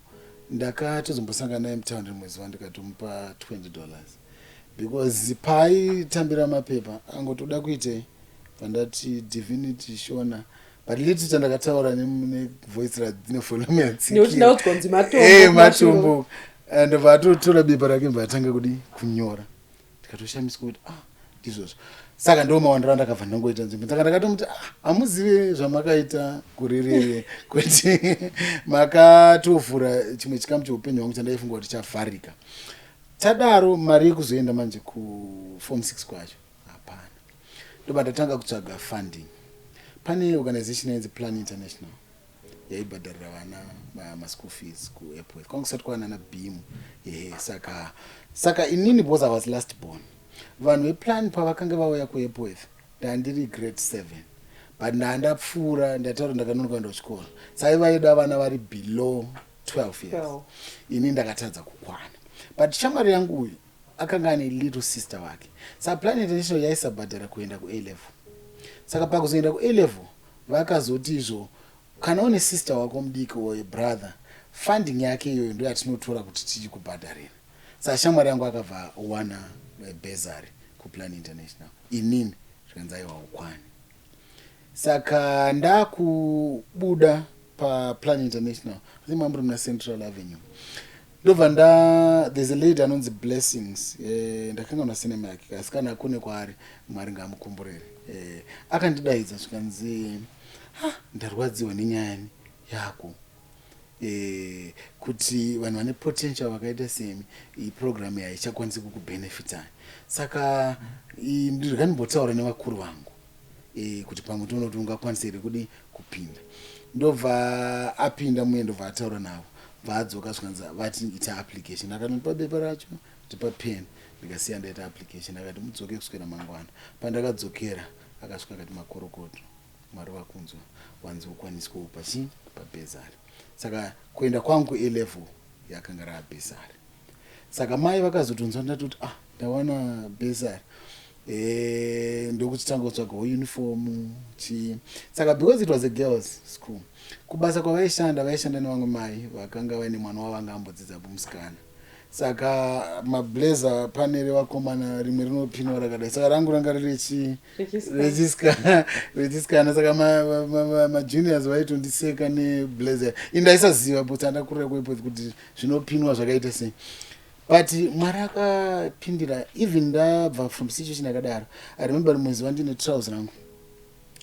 ndakatozombosangana naye mutaundi mwezi wandikatomupa $20 because paitambira mapepa angotoda kuite pandati divinity Shona but literature ndakataura nevoice radzine volume yatsikira matombo and vatotora bepa rake mbatanga kudi kunyora ndikatoshamiswa kuti ndizvozvo. Saka ndo mawandira ndakabva ndangoita nzvimbo. Saka ndakatomuti hamuzive zvamakaita kuririre kuti makatovhura chimwe chikamu cheupenyu hwangu chandaifunga kuti chavharika. Tadaro mari yekuzoenda manje kuform 6 kwacho hapana. Ndobva ndatanga kutsvaga funding. Pane organization yainzi Plan International yaibhadharira vana maschool fees kuEpworth. Kwangu kusati kwana naBeam. Saka inini because I was last born. Vanhu veplan pavakanga vauya kuEpworth ndandiri grade 7 but ndandapfuura ndataura ndakanonoka kuenda kuchikoro. Sai vaida vana vari below 12 years. Ini ndakatadza kukwana but shamwari yangu uyu akanga ane little sister wake. Saka Plan International yaisabhadhara kuenda kuA level. Saka pakuzoenda kuA level vakazoti izvo kana une sister wako mudiki or brother funding yake iyoyo ndo yatinotora kuti tichikubhadharira. Saka shamwari yangu akabva wana bursary kuPlan International. Inini zvikanzi aiwa ukwani. Saka ndakubuda paPlan International rimamburi muna Central Avenue. Ndobva there's a lady anonzi Blessings. Ndakanga una sinema yake asi kana kune kwaari Mwari ngamukumburire. Akandidaidza zvikanzi ndarwadziwa nenyaya yako. Kuti vanhu vane potential vakaita semi iyi program haichakwanisi kukubenefita. Saka ndirikanimbotaura nevakuru vangu kuti pamwe toona kuti ungakwanisa here kudi kupinda. Ndobva apinda muye ndobva ataura navo vadzoka zvikanzi vati ita application. Akanopa bepa racho tipa pen ndikasiya ndaita application. Akati mudzoke kuswera mangwana. Pandakadzokera akasvika akati makorokoto Mwari vakunzwa wanzi ukwaniswa pachi pabhezari. Saka kuenda kwangu A level yakanga rabhezari. Saka mai vakazotonzwa ndati kuti ndawana bhezari. Ndokuti tanga kutsvaga uniform chi. Saka because it was a girls school kubasa kwavaishanda nevamwe mai vakanga vaine mwana wavanga ambodzidza musikana. Saka mablazer pane revakomana rimwe rinopinwa rakadai. Saka rangu ranga riri regiskana. Saka majuniors vaitondiseka neblazer. Indaisaziva but andakurira kuEpworth kuti zvinopinwa zvakaita sei. But Mwari akapindira even ndabva from situation yakadaro. I remember mwezi wandine trials rangu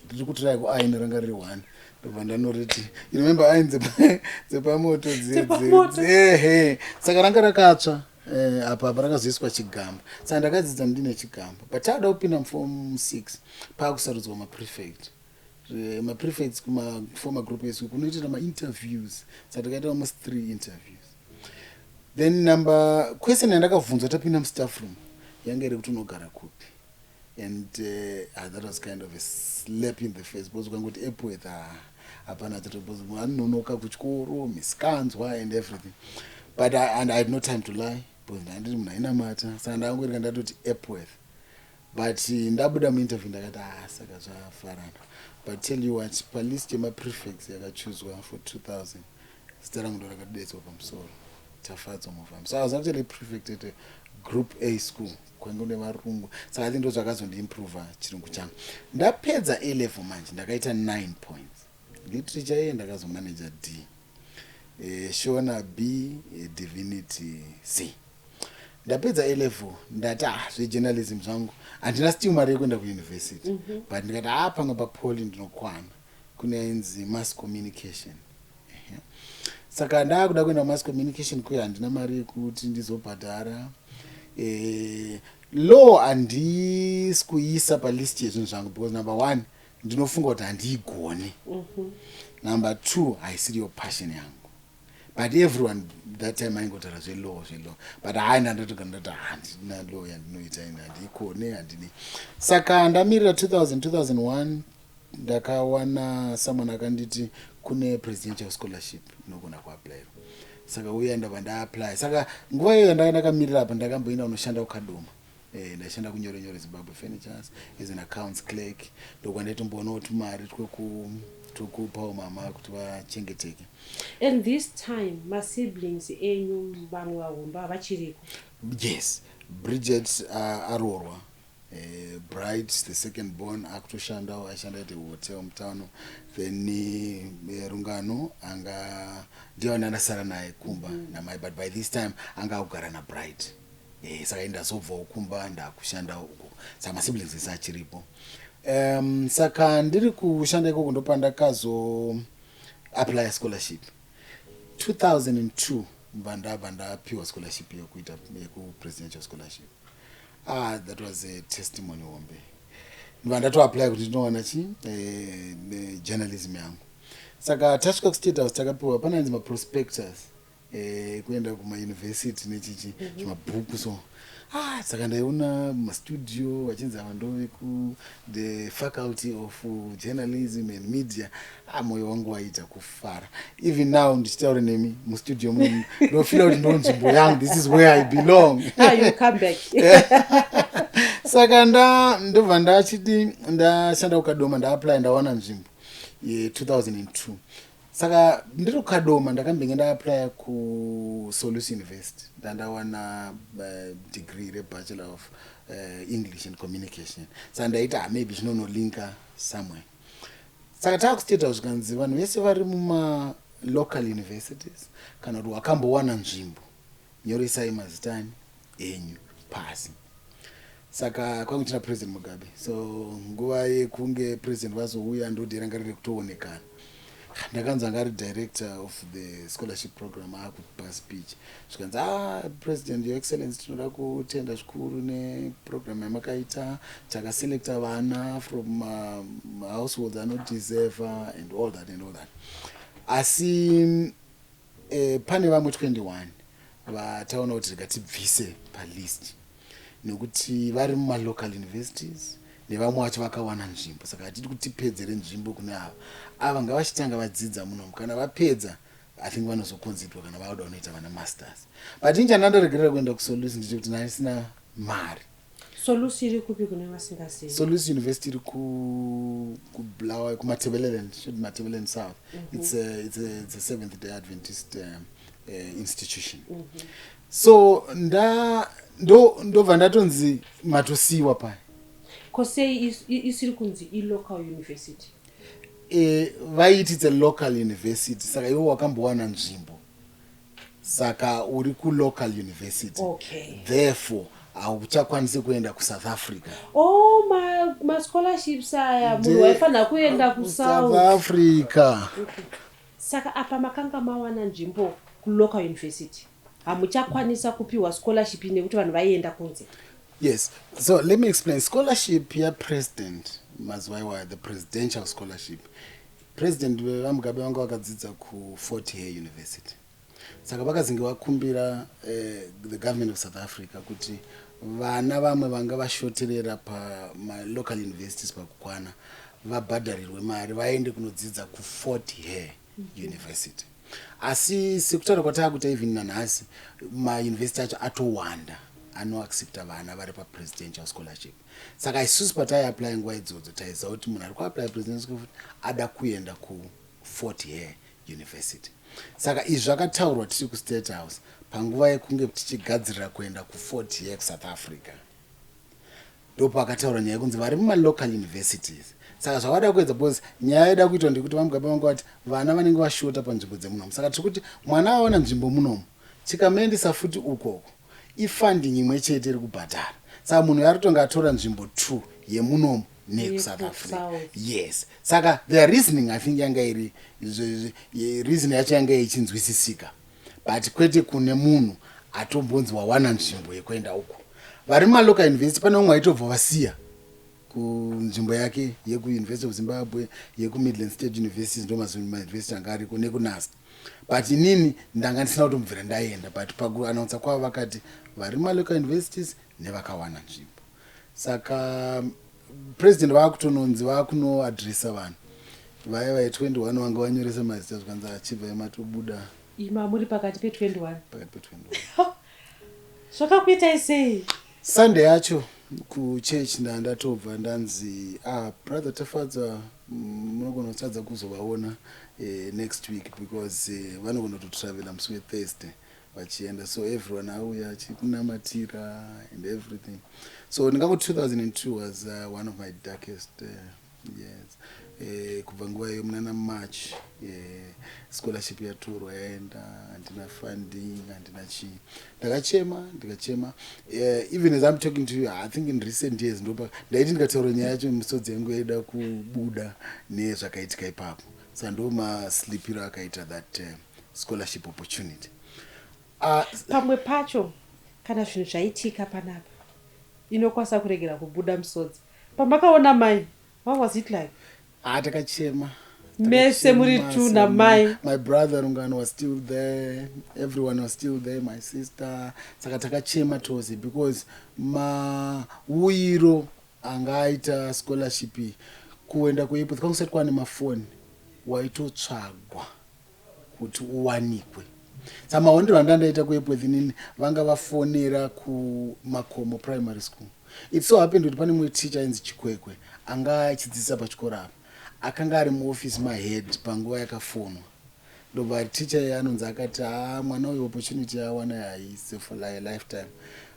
ndiri kutirai kuaini ranga riri 1. Ndobva ndanoriti you remember aini dzepamoto saka ranga rakatsva apa rakazoiswa chigamba. Saka ndakadzidza ndine chigamba but tada kupinda muform 6 pakusarudzwa maprefect. Maprefects kumaformer group yesu kunoitira mainterviews. Saka takaita almost 3 interviews. Then number question yandakabvunzwa tapinda mustaff room yanga iri kuti unogara kupi, and that was kind of a slap in the face because ukangoti Epworth hapana anonoka kuchikoro miskanzwa and everything, but and I had no time to lie because ndandiri munhu ainamata saka ndangorika ndatoti Epworth, but ndabuda muinterview ndakati saka zvafarana. But tell you what, palist yemaprefects yakachuzwa for 2000 zita rangu ndo rakadetswa pamusoro tafadzwa muvhami. So I was actually prefect at a group A school kwange une varungu, saka I think ndo zvakazondiimprova chirungu changu. Ndapedza A level manje ndakaita 9 points, literature ye ndakazomanager D, Shona B, divinity C. Ndapedza A level ndati zvejournalism zvangu handina still mari yekuenda kuuniversity, but ndikati pamwe papoli ndinokwana kune inzi mass communication. Saka ndakuda kuenda mass communication kuya handina mari yekuti ndizobhadhara. Law handisi kuisa palist yezvinhu zvangu because number 1 ndinofunga kuti handiigoni, number 2 haisiri yo passion yangu. But everyone that time aingotaura zvelaw, but ndandatoka ndati handina law yandinoita ine handiikone handini. Saka ndamirira 2001 ndakawana someone akanditi kune presidential scholarship inogona kuapply, saka uya ndabva ndaapply. Saka nguva iyo ndakamirira apa ndakamboenda kunoshanda kuKadoma, ndashanda kunyore Zimbabwe Furnitures as an accounts clerk, ndokwandaitomboonawo tumari tokupawo mama kuti vachengeteke. And this time my siblings enyu vamwe vahomba vachiriko? Yes, Bridget aroorwa, Bright the second born akutoshandawo ashanda at a hotel mutano, then Rungano anga ndiye andasara naye Kumba namai, but by this time anga akugara naBright, saka ndazobvawo Kumba ndakushanda uko, saka masiblings ese achiripo. Saka ndiri kushanda ikoko ndopa ndakazo apply scholarship 2002 ndabva ndapiwa scholarship yekuita presidential scholarship. That was a testimony hombe. Ndibva ndatoapply kuti ndinowana journalism yangu. Saka tasvika kustate house takapiwa pananzi maprospectus kuenda kumauniversity nechichi zvimabhuku so saka ndaiona mastudio vachinzi ava ndove ku the faculty of journalism and media. Mwoyo wangu waita kufara. Even now ndichitaura nemi mustudio muno ndofila kuti ndo nzvimbo yangu, this is where I belong. You come back. Saka ndobva ndashanda kuKadoma ndaapply ndawana nzvimbo ye 2002. Saka ndiri kuKadoma ndakambenge ndaapply kuSolusi University ndandawana degree rebachelor of English and communication. Saka ndaita maybe zvinonolinka somewhere. Saka takustate house zvikanzi vanhu vese vari muma local universities kana kuti wakambowana nzvimbo nyoresai mazitani enyu pasi. Saka kwangu tina President Mugabe, so nguva yekunge president vazouya ndodirangarire kutoonekana. Ndakanzi anga ari director of the scholarship program akupa speech zvikanzi President Your Excellency tinoda kutenda zvikuru neprogram yamakaita, takaselecta vana from households anodeserve and all that. Asi pane vamwe 21 vataona kuti rikatibvise palist nekuti vari mumalocal universities nevamwe vacho vakawana nzvimbo, saka hatidi kuti tipedzere nzvimbo kune ava ngavachitanga vadzidza munomu, kana vapedza I think vanozokonzerwa kana vauda unoita vana masters. But inja ndandoregerera kuenda kuSolusi ndichikuti ndisina mari. Solusi iri kupi kune vasingazivi? Solusi University iri kuBulawayo kuMatabeleland, Matabeleland South. It's a Seventh Day Adventist institution. So ndobva ndatonzi matosiwa paya. Kosei isiri kunzi local university? Vaiti it's a local university, saka iwe wakambowana nzvimbo, saka uri kulocal university. Okay. Therefore hauchakwanisi kuenda kuSouth Africa. Ma scholarships aya munhu waifana kuenda kuSouth Africa. Okay. Saka apa makanga mawana nzvimbo kulocal university hamuchakwanisa kupiwa scholarship nekuti vanhu vaienda kunze? Yes, so let me explain. Scholarship ya president mazwaiwa the presidential scholarship. President Mugabe wanga wakadzidza ku Fort Hare University. saka vakazinge vakumbira the government of South Africa kuti vana vamwe vanga vashoterera pamalocal universities pakukwana vabhadharirwe mari vaende kunodzidza kuFort Hare University. Asi sekutaura kwatava kuita even nanhasi mauniversity acho atowanda anoaccepta vana vari papresidential scholarship. Saka isusu pataiapply nguva idzodzo taiziva kuti munhu ari kuapply presidential scholarship ada kuenda kuFort Hare University. Saka izvi zvakataurwa tiri kuState House panguva yekunge tichigadzirira kuenda kuFort Hare kuSouth Africa. Ndopakataurwa nyaya yekunzi vari mumalocal universities. Saka zvavada kuedza because nyaya yeda kuitwa ndekuti vamugaba vangu vati vana vanenge vashota panzvimbo dzemunomu. Saka tiri kuti mwana aona nzvimbo munomu chikamuendesa futi ukoko ifunding imwe chete iri kubhadhara. Saka munhu yaritonga atora nzvimbo 2 yemunomu nekusouth Africa. Yes. Saka the reasoning I think yanga iri reason yacho yanga ichinzwisisika. But kwete kune munhu atombonzi wawana nzvimbo yekuenda uko. Vari mumalocal university pane umwe aitobva vasiya kunzvimbo yake yekuUniversity of Zimbabwe, yekuMidland State University, ndo mauniversity anga ariko nekuNAST. But inini ndanga ndisina kutomubvira ndaenda, but pakuannounce kwavo vakati vari mumalocal universities nevakawana nzvimbo. Saka president vakutononzi vakunoadresa vanhu vaiva 21 vanga vanyoresa mazita zvikanzi achibva matobuda ima muri pakati pe21 pakati pe21 zvakakuitai sei? Sunday yacho kuchurch ndatobva ndanzi brother Tafadza munogona kutadza kuzovaona next week because vanogona kutotravela musi weThursday vachienda, so everyone auya achikunamatira and everything. So ndingangoti 2002 was one of my darkest years. Kubva nguva iyo munana March scholarship yatorwa yaenda, handina funding, handina chii. Ndakachema even as I'm talking to you, I think in recent years ndopa ndaiti ndikataura nyaya yacho misodzi yangu yaida kubuda nezvakaitika ipapo. Saka ndomaslipiro akaita that scholarship opportunity. Pamwe pacho kana zvinhu zvaitika panapa inokwanisa kuregera kubuda misodzi pamakaona mai, what was it like? Takachema mese muri tu na mai. My brother Rungano was still there, everyone was still there, my sister. Saka takachema tose because mauiro angaita scholarship kuenda kuipo kwakusati kwane mafoni waitotsvagwa kuti uwanikwe. Saka mahondero andandaita kuipo thinini vanga vafonera kuMakomo Primary School. It so happened kuti pane mumwe teacher ainzi Chikwekwe anga achidzidzisa pachikora apa akanga ari muoffice mahead panguva yakafonwa. Ndobva teacher anonzi akati mwana uyu opportunity yawana haisi for lifetime,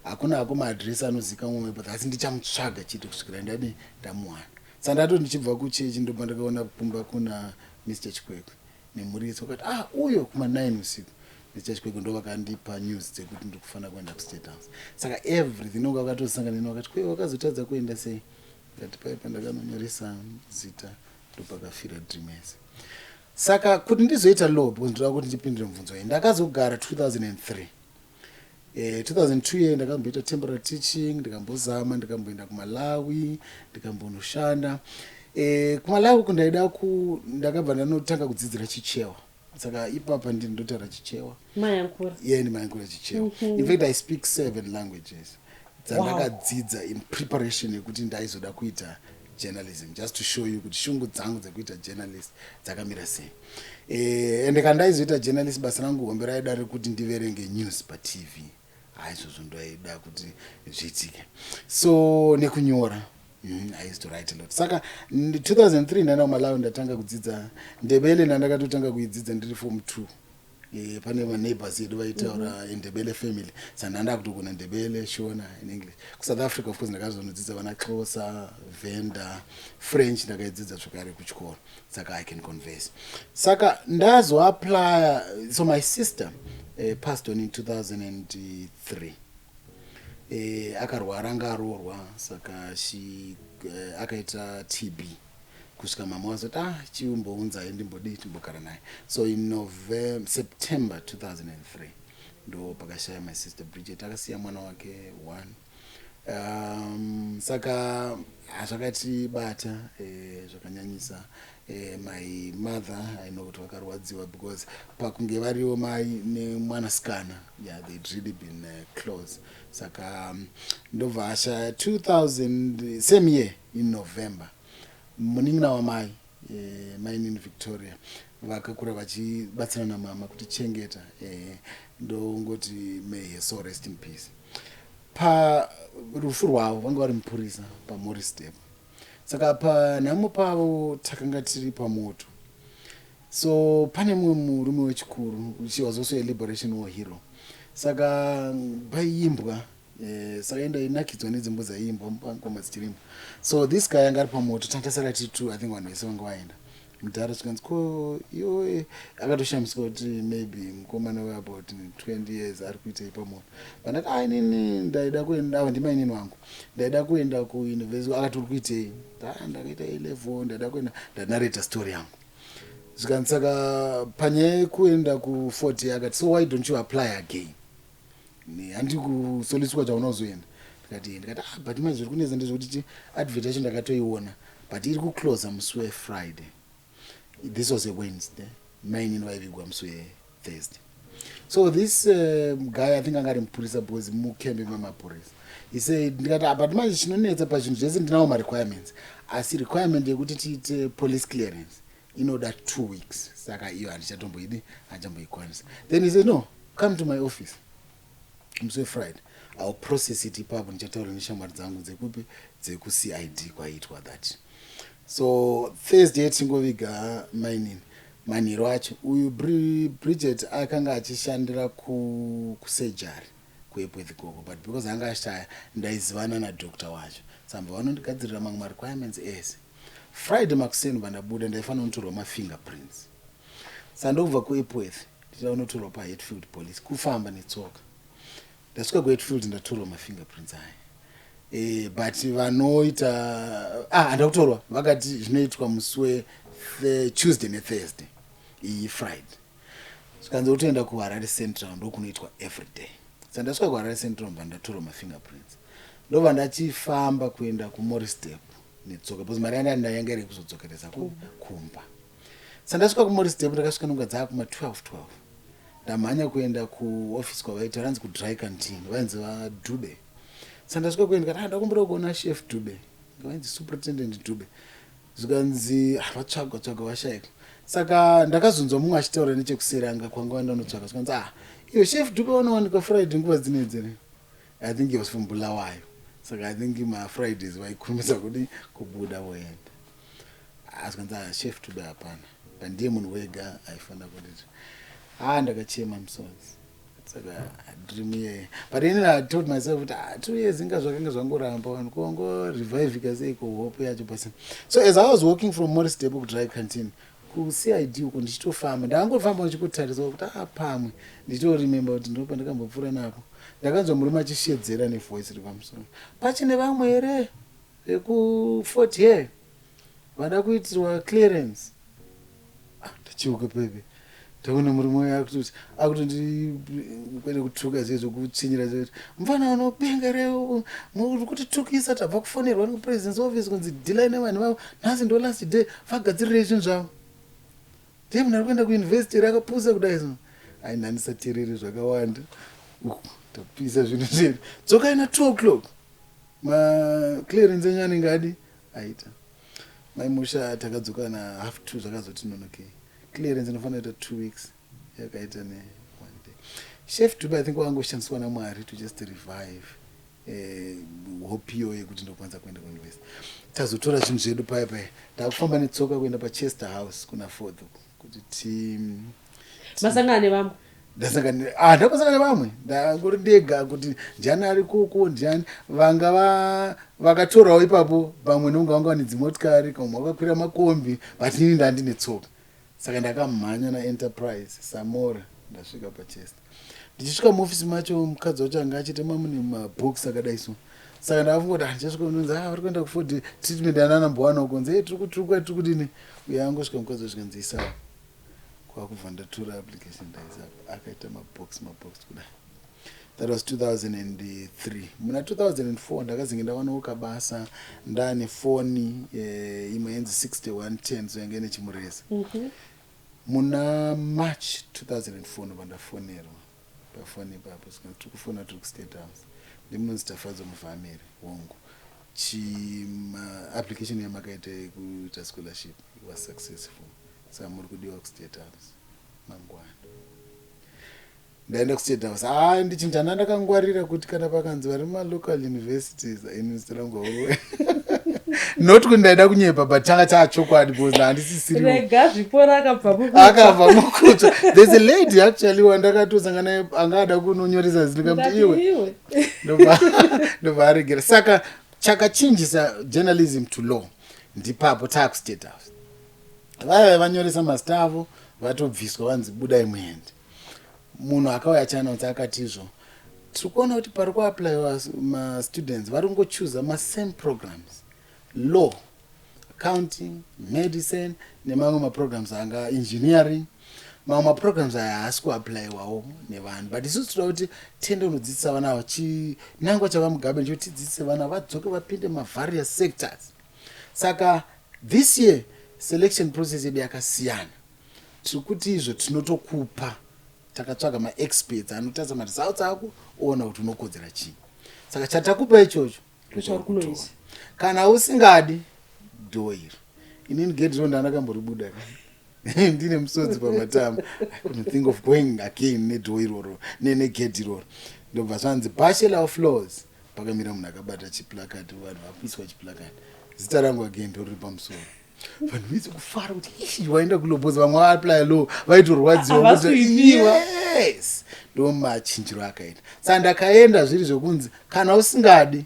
hakuna hako maadresi anozivikanwa mumwe, but asi ndichamutsvaga chete kusvikira ndade ndamuwana. Saka ndato ndichibva kuchechi ndobva ndakaona kumba kuna Mr. Chikwekwe nemuritsi wakati uyo kuma9 usiku. Mr. Chikwekwe ndo vakandipa news dzekuti ndiri kufanira kuenda kuState House. Saka everything nonga vakatosangana neni vakati kwe wakazotadza kuenda sei? Ndati paipa ndakanonyoresa zita ndopakafira dream yese. Saka kuti ndizoita law because ndoda kuti ndipindire mubvunzo iyi ndakazogara 2003. 2002 ndakamboita temporary teaching, ndikambozama ndikamboenda kuMalawi ndikambonoshanda. kuMalawi kundaida ndakabva ndanotanga kudzidzira Chichewa. Saka ipapa ndindotaura Chichewa. Mayankura. Yeah, ndimayankura Chichewa. In fact I speak 7 languages. Dzandakadzidza in preparation yekuti ndaizoda kuita journalism, just to show you kuti shungu dzangu dzekuita journalist dzakamira sei. Ende kandaizoita journalist basa rangu hombe raida rekuti ndiverenge news paTV. Izvozvo ndoida kuti zviitike. So nekunyora. I used to write a lot. Saka 2003 ndana kuMalawi ndatanga kudzidza Ndebele, ndakatotanga kuidzidza ndiri form 2. Pane neighbors yedu vaitaura Ndebele family. Saka ndanda kutogona Ndebele, Shona in English. South Africa of course ndakazonodzidza vana Xhosa, Venda, French ndakaidzidza zvakare kuchikoro. Saka I can converse. Saka ndazo apply, so my sister passed on in 2003. Akarwara ngaroorwa, saka akaita TB. Kusvika mama wazoti chiumbounza ndimbodi timbogara naye. So in September 2003 ndo pakashaya my sister Bridget, akasiya mwana wake 1. Saka zvakatibata zvakanyanyisa. My mother I know kuti vakarwadziwa because pakunge variwo mai nemwanasikana they'd really been close. Saka ndobva asha 2000 same year in November munin'ina wamai maini Victoria vakakura vachibatsirana mama kuti chengeta ndongoti may her soul rest in peace. Parufu rwavo vanga vari mupurisa paMorris Step. Saka panhamo pavo takanga tiri pamoto. So pane mumwe murume wechikuru, she was also a liberation war hero. Saka paiimbwa saka enda inakidzwa nedzimbo dzaiimbwa ngoma dzichirimba. So this guy anga ari pamoto tangasara titu I think vanhu vese vanga vaenda. Mudhara twikanzi ko iwe akatoshamiswa kuti maybe mukomana we about 20 years ari kuita pamoto. Vandati inini ndaida kuenda ndimainini wangu. Ndaida kuenda kuuniversity akati uri kuitei? Ndakaita A-level ndaida kuenda ndanareta story yangu. Zvikanzaka panyaya kuenda ku40 akati so why don't you apply again? Handi kusoliswa chaunozoenda. Ndikati but manje zviri kunetsa ndezvekuti advertisement ndakatoiona but iri kuclose musi weFriday. This was a Wednesday. Mine in vaivigwa musi weThursday. So this guy I think anga ari mupurisa because mukembe memapurisa. He said ndikati but manje chinonetsa pazvinhu zvese ndinawo ma-requirements asi requirement yekuti tiite police clearance inoda 2 weeks. Saka iyo handichatomboidi handichamboikwanisa. Then he said no, come to my office musi weFriday. I'll process it ipapo ndichataura neshamwari dzangu dzekupi dzekuCID kwaitwa that. So Thursday tingoviga manhiro acho uyu Bridget akanga achishandira kusurgery kuEpworth koko but because anga ashaya ndaizivana nadoctor wacho samba vanondigadzirira mamwe ma-requirements ese. Friday makuseni vandabuda ndaifanira kunotorwa ma-fingerprints. Sandobva kuEpworth ndichaunotorwa paHatfield police kufamba netsoka. Ndasvika kuHatfield ndatorwa ma-fingerprints aya. But vanoita ndakutorwa vakati zvinoitwa musi Tuesday neThursday iyi Friday. Zvikanzi utoenda kuHarare Central ndokunoitwa everyday. Saka ndasvika kuHarare Central ndandatorwa ma-fingerprints. Ndobva ndachifamba kuenda kuMorris Step netsoka because mari yanga ndayanga iri kuzodzokereza kumba. Saka ndasvika kuMorris Step ndakasvika nonga dzava kuma12 ndamhanya kuenda kuoffice kwavaita ranzi kudry canteen vainzi vaDube. Sandasvika kuenda kana ndakumbira kuona chef Dube ngavanzi superintendent Dube. Zvikanzi vatsvagwa vashayika. Saka ndakazonzwa mumwe achitaura nechekusiranga kwanga vandanotsvaka. Zvikanzi iyo chef Dube wanowanikwa Friday nguva dzinedzere. I think he was from Bulawayo. Saka I think ma-Fridays vaikurumidza kuti kubuda woenda. Zvikanzi chef Dube hapana. Ndiye munhu wega aifanira kuditi. Ndakachema musodzi. Saka dream here. But then I told myself that 2 years inga zvakanga zvangoramba vanhu kongo revive kaseiko hope yacho pasina. So as I was walking from Morris Step to dry canteen kuCID uko ndichitofamba ndangofamba ndichikutarisa kuti pamwe ndichiremember kuti ndopa ndakambopfuura napo ndakanzwa murume achishedzera nevoice iri pamusoro pachine vamwe here veku40 here vada kuitirwa clearance. Ndachiuka pepe ndaona murume uya akuti kwenda kutuka zvezokutsinyira zvekuti mufana unopenga reo muri kutitukisa tabva kufonerwa kupresident's office kunzi dhilai nevanhu vavo nhasi ndo last day vagadzirire zvinhu zvavo ndiye munhu ari kuenda kuuniversity rakapusa kudai zvino nhandisateereri zvakawanda tapisa zvinhu zvedu dzokai na2 o'clock maclearance enyu anenge adi aita maimusha takadzoka na2:30 zvakazoti nonokei clearance inofanira kuita 2 weeks yakaita ne 1 day. Chef Dube I think wangoshandiswa naMwari to just revive hope iyo yekuti ndokwanisa kuenda kuuniversity. Tazotora zvinhu zvedu paya takufamba netsoka kuenda paChester House kuna 4th kuti masangana nevamwe ndakasangana nevamwe ndangori ndega kuti ndiani ari kuko ndiani vanga vakatorawo ipapo vamwe nonga vanga vane dzimotikari kamwe vakakwira makombi but ini ndandine tsoka. Saka ndakamhanya naEnterprise Samora ndasvika paChester. Ndichisvika muofisi macho mukadzi wacho anga achitema mune mabhokisi akadai so. Saka ndakafunga kuti ndichasvika unonzi vari kuenda kuFord treatment ananambowana ukonzi tiri kudini uye angosvika mukadzi wasvikanzi sawa kwakubva ndatora application ndaisapo akaita mabhokisi kudai That was 2003. Muna 2004 ndakazinge ndawanoka basa ndane foni imwe yenzi 6110 zoyange nechimureza. Muna March 2004 ndafonera pafoni papo tikufona turi kuState House. Ndimunonzi Tafadzo Mufamiri wongu. Application yamakaite kuita scholarship was successful. Saka muri kudiwa kuState House mangwana. Ndaenda kuState House. Ndichinjana ndakangwarira kuti kana pakanzi vari local universities inisirangu not kuti ndaida kunyepa but changa chachokwadi because handisisiri rega zvipora akabva mukutsva. There's a lady actually wandakatosangana naye angada kunonyoresa zita kuti iwe ndobva aregera. Saka chakachinjisa journalism to law ndipapo takuState House. Vaya vanyoresa mastafu vatobviswa vanzi budai muende. Munhu akauya achanaudza akatizvo tiri kuona kuti pari kuapplywa mastudents vari kungochuza masame programs, law, accounting, medicine nemamwe maprograms anga engineering. Mamwe maprograms aya haasi kuapplywawo nevanhu but isusu toda kuti tiende kunodzidzisa vana ava chinangwa chava mugabe nchotidzidzise vana vadzoke vapinde mavarious sectors. Saka this year selection process yedu yakasiyana. Tiri kuti izvo tinotokupa takatsvaga maexperts anotarisa maresults ako oona kuti unokodzera chii. Saka chatakupa ichocho kunoisa kana usingadi dhoiri. Inini gediro ndandakamboribuda ndine musodzi pamatama. I couldn't think of going again nedhoiroro negedhiroro. Ndobva zvanzi Bachelor of Laws pakamira munhu akabata chiplakati vanhu vapiswa chiplakati zita rangu again ndoriri pamusoro. Vanhu vizi kufara kuti ishi waenda kuloboza vamwe vaapply law vaitorwadziwa kuti yes ndo machinjiro akaita. Saka ndakaenda zviri zvokunzi kana usingadi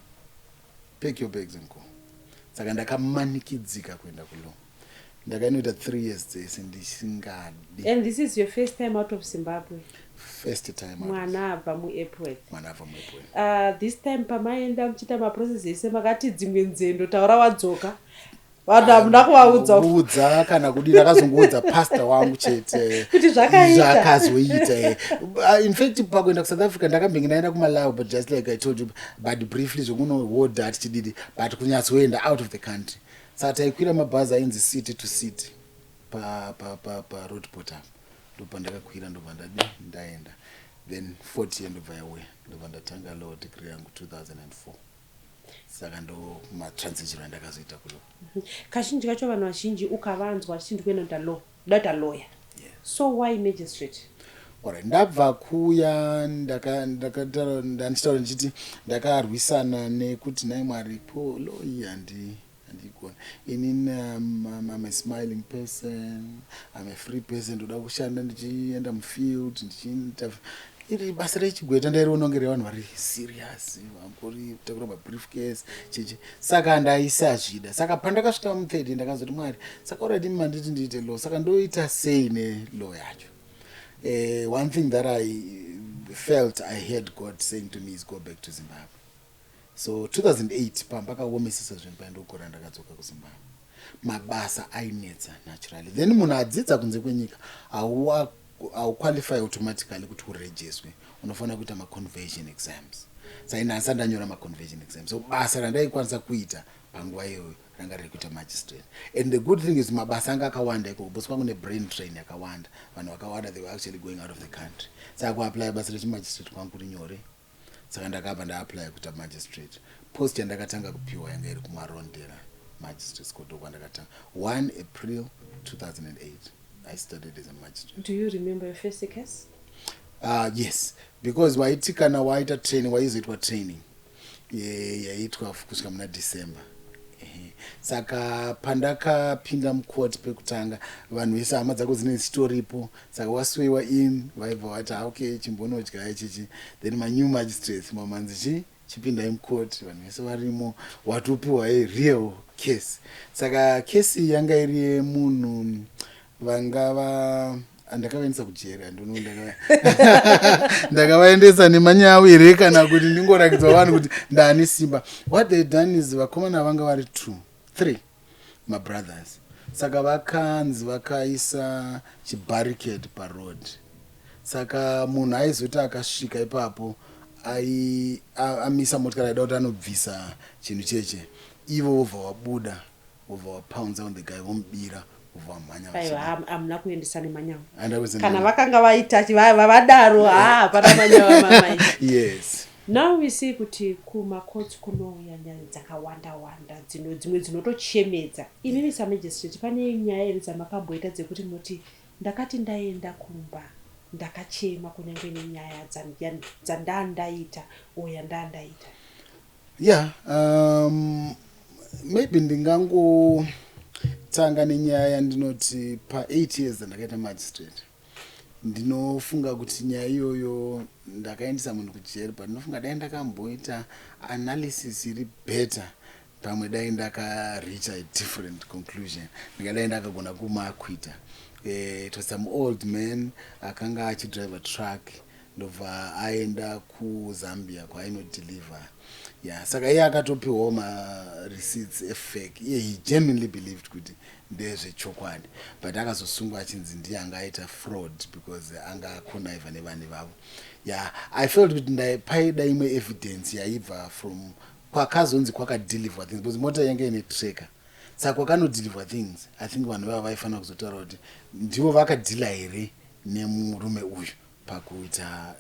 pack your bags and go. Saka ndakamanikidzika kuenda kulo. Ndakanoita 3 years dzese ndisingadi. And this is your first time out of Zimbabwe? First time. Mwana abva muApril. This time pamaenda muchita maprocess ese makati dzimwe nzendo taura wadzoka. Vanhu hamuna kuvaudza kana kudini. Akazongoudza pastor wangu chete kuti zvakazoita. In fact pakuenda kuSouth Africa ndakambenge ndaenda kumalawi but just like I told you but briefly zvokunohodha tichididi but kunyatsoenda out of the country. Saka taikwira mabhazi ainzi city to city pa roadport apo ndobva ndakakwira ndobva ndaenda then 40 ndobva yauya ndobva ndatanga law degree yangu 2004. Saka ndo matransition andakazoita kulo. Kazhinji kacho vanhu vazhinji ukavanzwa chindi kuenda law data lawyer. So why magistrate? Alright, ndabva kuya ndakataura ndichiti ndakarwisana nekuti nai Mwari po law iyi handikona. Inini I'm a smiling person, I'm a free person, ndoda kushanda ndichienda mufield ndichiita iri basa rechigweta ndairiona kunge revanhu vari serious vangori kutakura mabriefcase chichi. Saka ndaisa zvida. Saka pandakasvika mu3rd ndakazoti Mwari saka already manditi ndiite law saka ndoita sei nelaw yacho. One thing that I felt I heard God saying to me is go back to Zimbabwe. So 2008 pambakaomesesa zvinhu paindogora ndakadzoka kuZimbabwe. Mabasa ainetsa naturally. Then munhu adzidza kunze kwenyika qualify automatically kuti uregistre. Unofanira kuita ma-conversion exams. Saka inhasi ndanyora ma-conversion exams. So basa randaikwanisa kuita panguva iyoyo ranga riri kuita magistrate. And the good thing is mabasa anga akawanda ikoko because kwangu brain train yakawanda. Vanhu vakawanda they were actually going out of the country. Saka kuapply basa rechimagistrate kwangu kuri nyore. Saka ndakabva ndaapply kuita magistrate. Post yandakatanga kupiwa yanga iri kumarondera magistrate court kwandakatanga 1 April 2008. I studied as a magistrate. Do you remember your first case? Yes, because waitikana waita training waizoitwa training yaitwa kusvika muna December. Saka pandakapinda mukoti pekutanga vanhu vese hama dzako dzine chitoripo. Saka wasweiwa in vaibva vati okay chimbonodya ichichi. Then new magistrates mamanzi chipindai mukoti vanhu vese varimo watopiwa real case. Saka kesi yanga iri munhu vangava ndakavaendesa kujera ndakavaendesa nemanyawi here kana kuti ndingorakidza vanhu kuti ndane simba. What they done is vakomana vanga vari 3 my brothers. Saka vakanzi vakaisa chibarricade paroad. Saka munhu aizoti akasvika ipapo amisa motikari aida kuti anobvisa chinhu cheche, ivo vobva vabuda vobva vapounza on the guy vomubira vobva vamhanya hamuna kuendesa nemanyawa Handina kana vakanga vaita vadaro hapana manyawa mamai. Yes. Now we see kuti kumakotsi kunouya nyaya dzakawanda-wanda dzimwe dzinotochemedza. Inini samajistrate pane nyaya ere dzamakamboita dzekuti munoti ndakati ndaenda kumba ndakachema kunyange nenyaya dzandandaita oya ndandaita? Yeah, maybe ndingangotanga nenyaya yandinoti pa8 years ndakaita magistrate. Ndinofunga kuti nyaya iyoyo ndakaendesa munhu kujeri, but ndinofunga dai ndakamboita analysis iri better, pamwe dai ndakareach a different conclusion, ndingadai ndakagona kumakwita. It was some old man akanga achidrive a truck ndobva aenda kuZambia kwaainodeliver. Yeah, saka iye akatopiwawo ma-receipts efake. Iye he genuinely believed kuti ndezvechokwadi, but akazosungwa achinzi ndiye anga aita fraud because anga connive nevanhu vavo. Yeah, I felt kuti paida imwe evidence yaibva from kwakazonzi kwakadeliver things, because mota yange ine tracker. Saka kwakanodeliver things, I think vanhu vavo vaifanira kuzotaura kuti ndivo vakadhila here nemurume uyu pakuita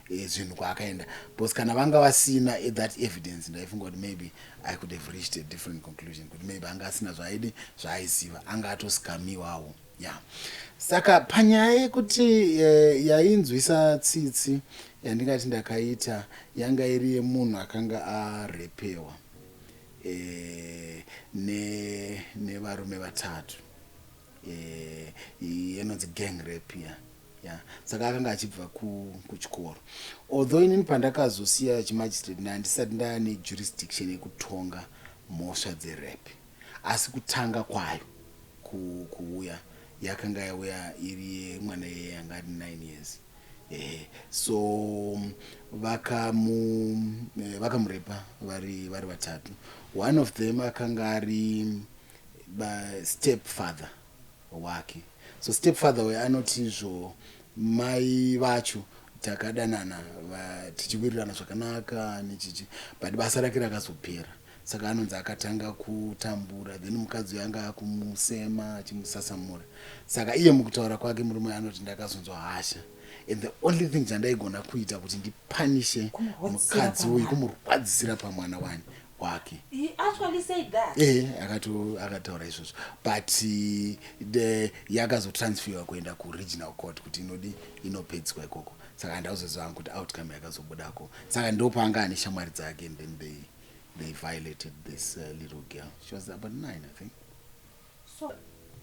zvinhu kwaakaenda, because kana vanga vasina that evidence ndaifunga kuti maybe I could have reached a different conclusion, kuti maybe anga asina zvaaisiva, anga atoskamiwawo. Yeah. Saka panyaya yekuti yainzwisa tsitsi yandingati ndakaita yanga iri yemunhu akanga arepewa nevarume vatatu, inonzi gang rape. Yeah. Saka akanga achibva kuchikoro. Although inini pandakazosiya chimagistrate ndisati ndane jurisdiction yekutonga mhosva dzerape, asi kutanga kwayo kuuya yakanga yauya iri yemwana yanga ari 9 years. So vakamurepa vari vatatu. One of them akanga ari stepfather wake. So stepfather we anotizvo mai vacho takadanana tichiwirirana zvakanaka nechichi, but basa rake rakazopera. Saka anonzi akatanga kutambura, then mukadzi yanga akumusema achimusasamura. Saka iye mukutaura kwake murume anoti ndakazonzwa hasha, and the only thing chandaigona kuita kuti ndipanishe mukadzi uyu, kumurwadzisira pamwana wake. He actually said that. Akataura izvozvo, but yakazotransferwa kuenda kuregional court kuti inopedzwa ikoko. Saka handauzoziva kuti outcome yakazobudako. Saka ndopanga ane shamwari dzake, and then they violated this little girl. She was about 9, I think. So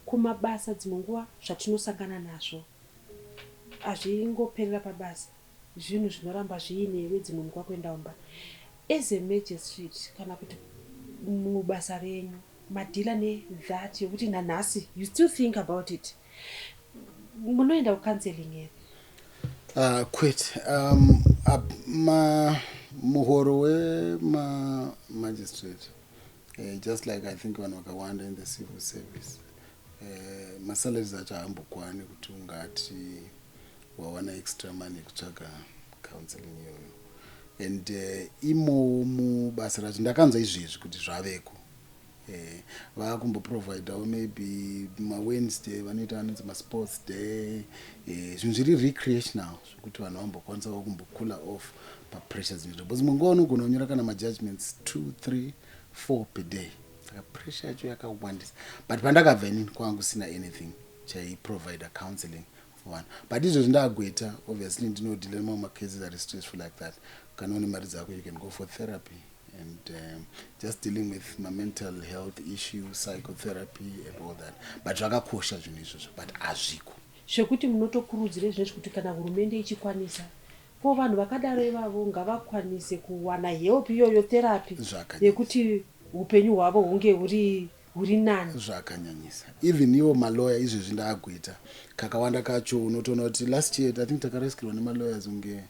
kumabasa dzimwe nguva zvatinosangana nazvo hazvingoperera pabasa, zvinhu zvinoramba zviinewe dzimwe nguva kuenda umba. As a magistrate, kana kuti mubasa renyu madhila nethat yokuti nanhasi you still think about it, munoenda kucounseling here? Quit. Muhoro wema-magistrate, just like I think vanhu vakawanda in the civil service, masalaries acho haambokwani kuti ungati wawana extra money kutsvaga counseling iyoyo. And imo mubasa racho ndakanzwa izvezvi kuti zvaveko, vakumboprovidawo maybe maWednesday vanoita vanonzi masports day, zvinhu zviri recreational zvokuti vanhu vambokwanisa kumbokula off papressure dzinoita, because mumwe nguva unogona kunyora kana majudgments 2, 3, 4 per day. Saka pressure yacho yakawandisa, but pandakabva inini kwanga kusina anything chaiprovide counseling for one. But izvozvo ndagweta, obviously ndinodila nemamwe macases that is stressful like that. Kana une mari dzako, you can go for therapy and just dealing with my mental health issues, psychotherapy and all that. But zvakakosha zvinhu izvozvo, but hazviko zvekuti munotokurudzira zvinezvi kuti kana hurumende ichikwanisa po vanhu vakadaro ivavo ngavakwanise kuwana help iyoyo therapy yekuti upenyu hwavo hunge huri nani. Zvakanyanyisa. Even iwo malawyer izvezvi ndaagweta kakawanda kacho unotoona kuti last year I think takarescue nemalawyers unge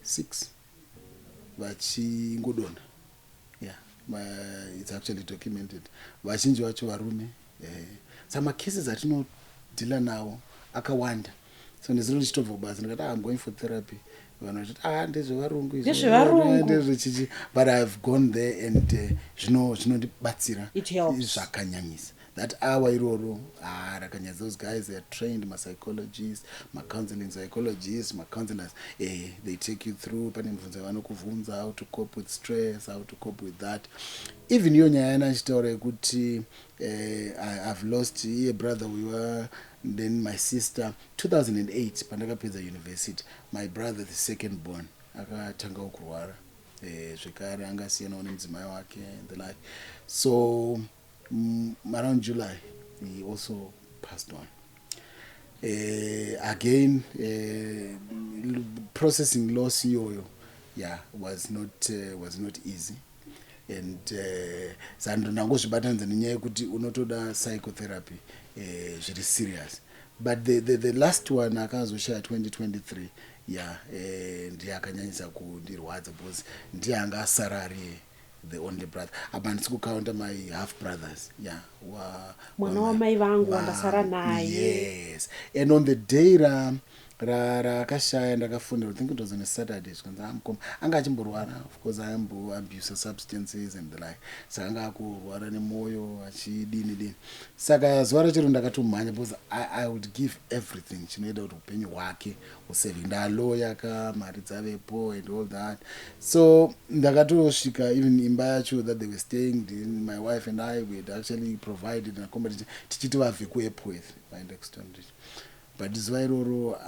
6 vachingodonha. Yeah, it's actually documented. Vazhinji vacho varume. Some cases atinodhila nawo akawanda. So ndiziro ndichitobva kubasa ndikati I'm going for therapy. vanoti ndezvevarungu Ndezvevarungu. but I've gone there and zvinondibatsira It helps. zvakanyanyisa that hour iroro rakanyanyisa. Those guys, they are trained psychologists, counseling psychologists, counselors. They take you through pane mibvunzo yavanokubvunza, how to cope with stress, how to cope with that. Even iyo nyaya yana chitaura yekuti I've lost a brother, we were, then my sister 2008 pandakapedza university, my brother the second born akatanga kurwara zvekare angasiyanawo nemudzimai wake and the like. So around July he also passed on. Again, processing loss iyoyo was not easy. And sando nangozvibatanidza nenyaya yekuti unotoda psychotherapy zviri serious. But the last one akazoshaya 2023 ndiye akanyanyisa kundirwadza because ndiye anga asara ari the only brother. Apa ndisi kukaunta my half brothers. Mwana wamai vangu wandasara naye. Yes. And on the day rakashaya ndakafunda, I think it was on a Saturday, anga achimborwara, of course aibuse substances and the like. Saka anga akurwara nemoyo achidini. Saka zuva rachero ndakatomhanya because I would give everything chinoita kuti upenyu hwake usaving. Ndaloyaka mari dzavepo and all that. So ndakatosvika even imba yacho that they were staying, my wife and I, we had actually provided and accommodated tichiti vavhikuepo with by next one. But zuva iroro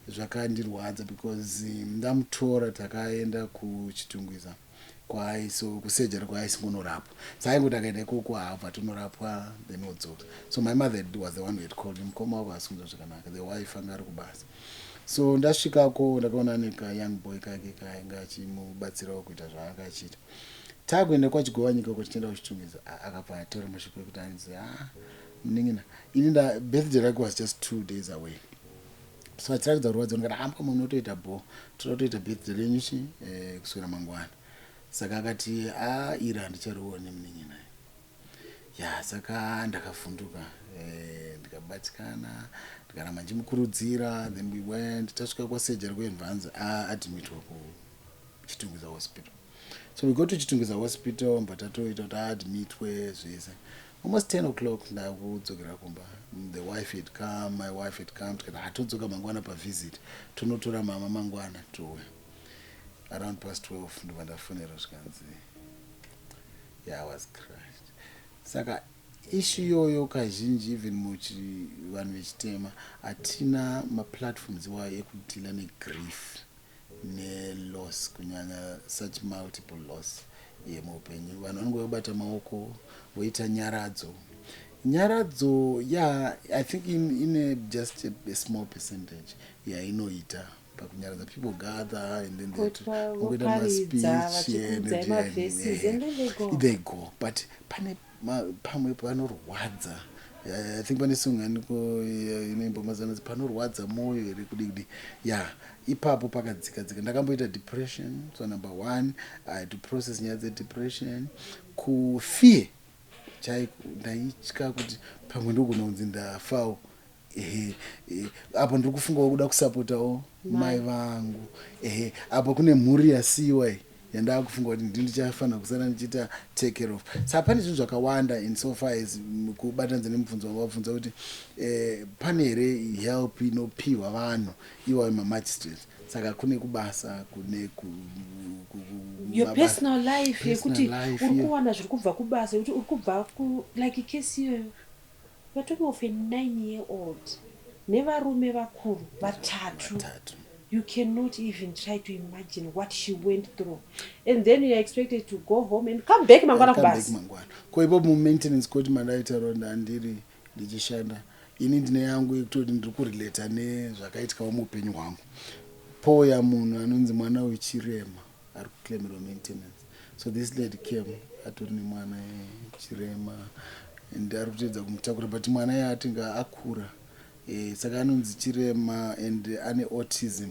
zvakandirwadza because ndamutora takaenda kuchitungwiza kwaaiso kusejari kwaaisingonorapwa. Saingoti akaenda ikoko habva tonorapwa then wodzoka. So my mother was the one who had called him, mukoma wako asikunzwa zvakanaka, the wife anga ari kubasa. So ndasvikako ndakaona neka young boy kake kainga achimubatsirawo kuita zvaanga achiita. Takuenda kwachigowanyika uko tichienda kuchitungwiza akabva atora mashoko ekuti anzi mningina ini birthday rake was just 2 days away. So atirakuza kurwadza ndikati mukoma munotoita toda birthday renyu kuswera mangwana. Saka akati iri handicharioni mningina. Saka ndakavhunduka ndikabatikana ndikaramba ndichimukurudzira. Then we went, tasvika kwasejari kweMvanza admitwa kuchitungwiza hospital. So we go to Chitungwiza hospital, but tatoita kuti admitwe zvese. Almost 10 o'clock ndakudzokera kumba. The wife had come, my wife had come. Todzoka mangwana pavisit. Tonotora mama mangwana touya. Around past 12 ndobva ndafonera zvikanzi I was crushed. Saka issue iyoyo kazhinji even vanhu vechitema hatina maplatforms iwayo ekudhila negrief neloss, kunyanya such multiple loss yemuupenyu. Vanhu vanongobata maoko voita nyaradzo. I think in just a small percentage inoita pakunyaradza. People gather and then they speech and they go. But pane pamwe panorwadza. I think pane sunganiko inoimbomazana panorwadza moyo here kudikidi. Ipapo pakadzika. Ndakamboita depression. So number 1, I had to process nyaya depression. Kufear ndaitya kuti pamwe ndokunonzi ndafawo. Apo ndiri kufunga kuda kusapotawo mai vangu. Apo kune mhuri yasiwa yandakufunga kuti ndichafanira kusara ndichiita take care of. Saka pane zvinhu zvakawanda in so far as kubatanidza nemubvunzo wavabvunza kuti pane here help inopiwa vanhu iwayo mamagistrate. Saka kune kubasa, kune your personal life yekuti uri kuwana zviri kubva kubasa, yekuti uri kubva like case iyoyo. We're talking of a 9-year-old. Nevarume vakuru vatatu. You cannot even try to imagine what she went through. And then you are expected to go home and come back mangwana kubasa. Kwa ipo maintenance code mandaita ronda ndiri ndichishanda. Ini ndine yangu yekutoti ndiri kurelata nezvakaitika muupenyu hwangu. Poya munhu anonzi mwana wechirema ari kuclaimerwa maintenance. So this lady came atori nemwana wechirema and ari kutoedza kumutakura but mwana yatinga akura. Saka anonzi chirema and ane autism.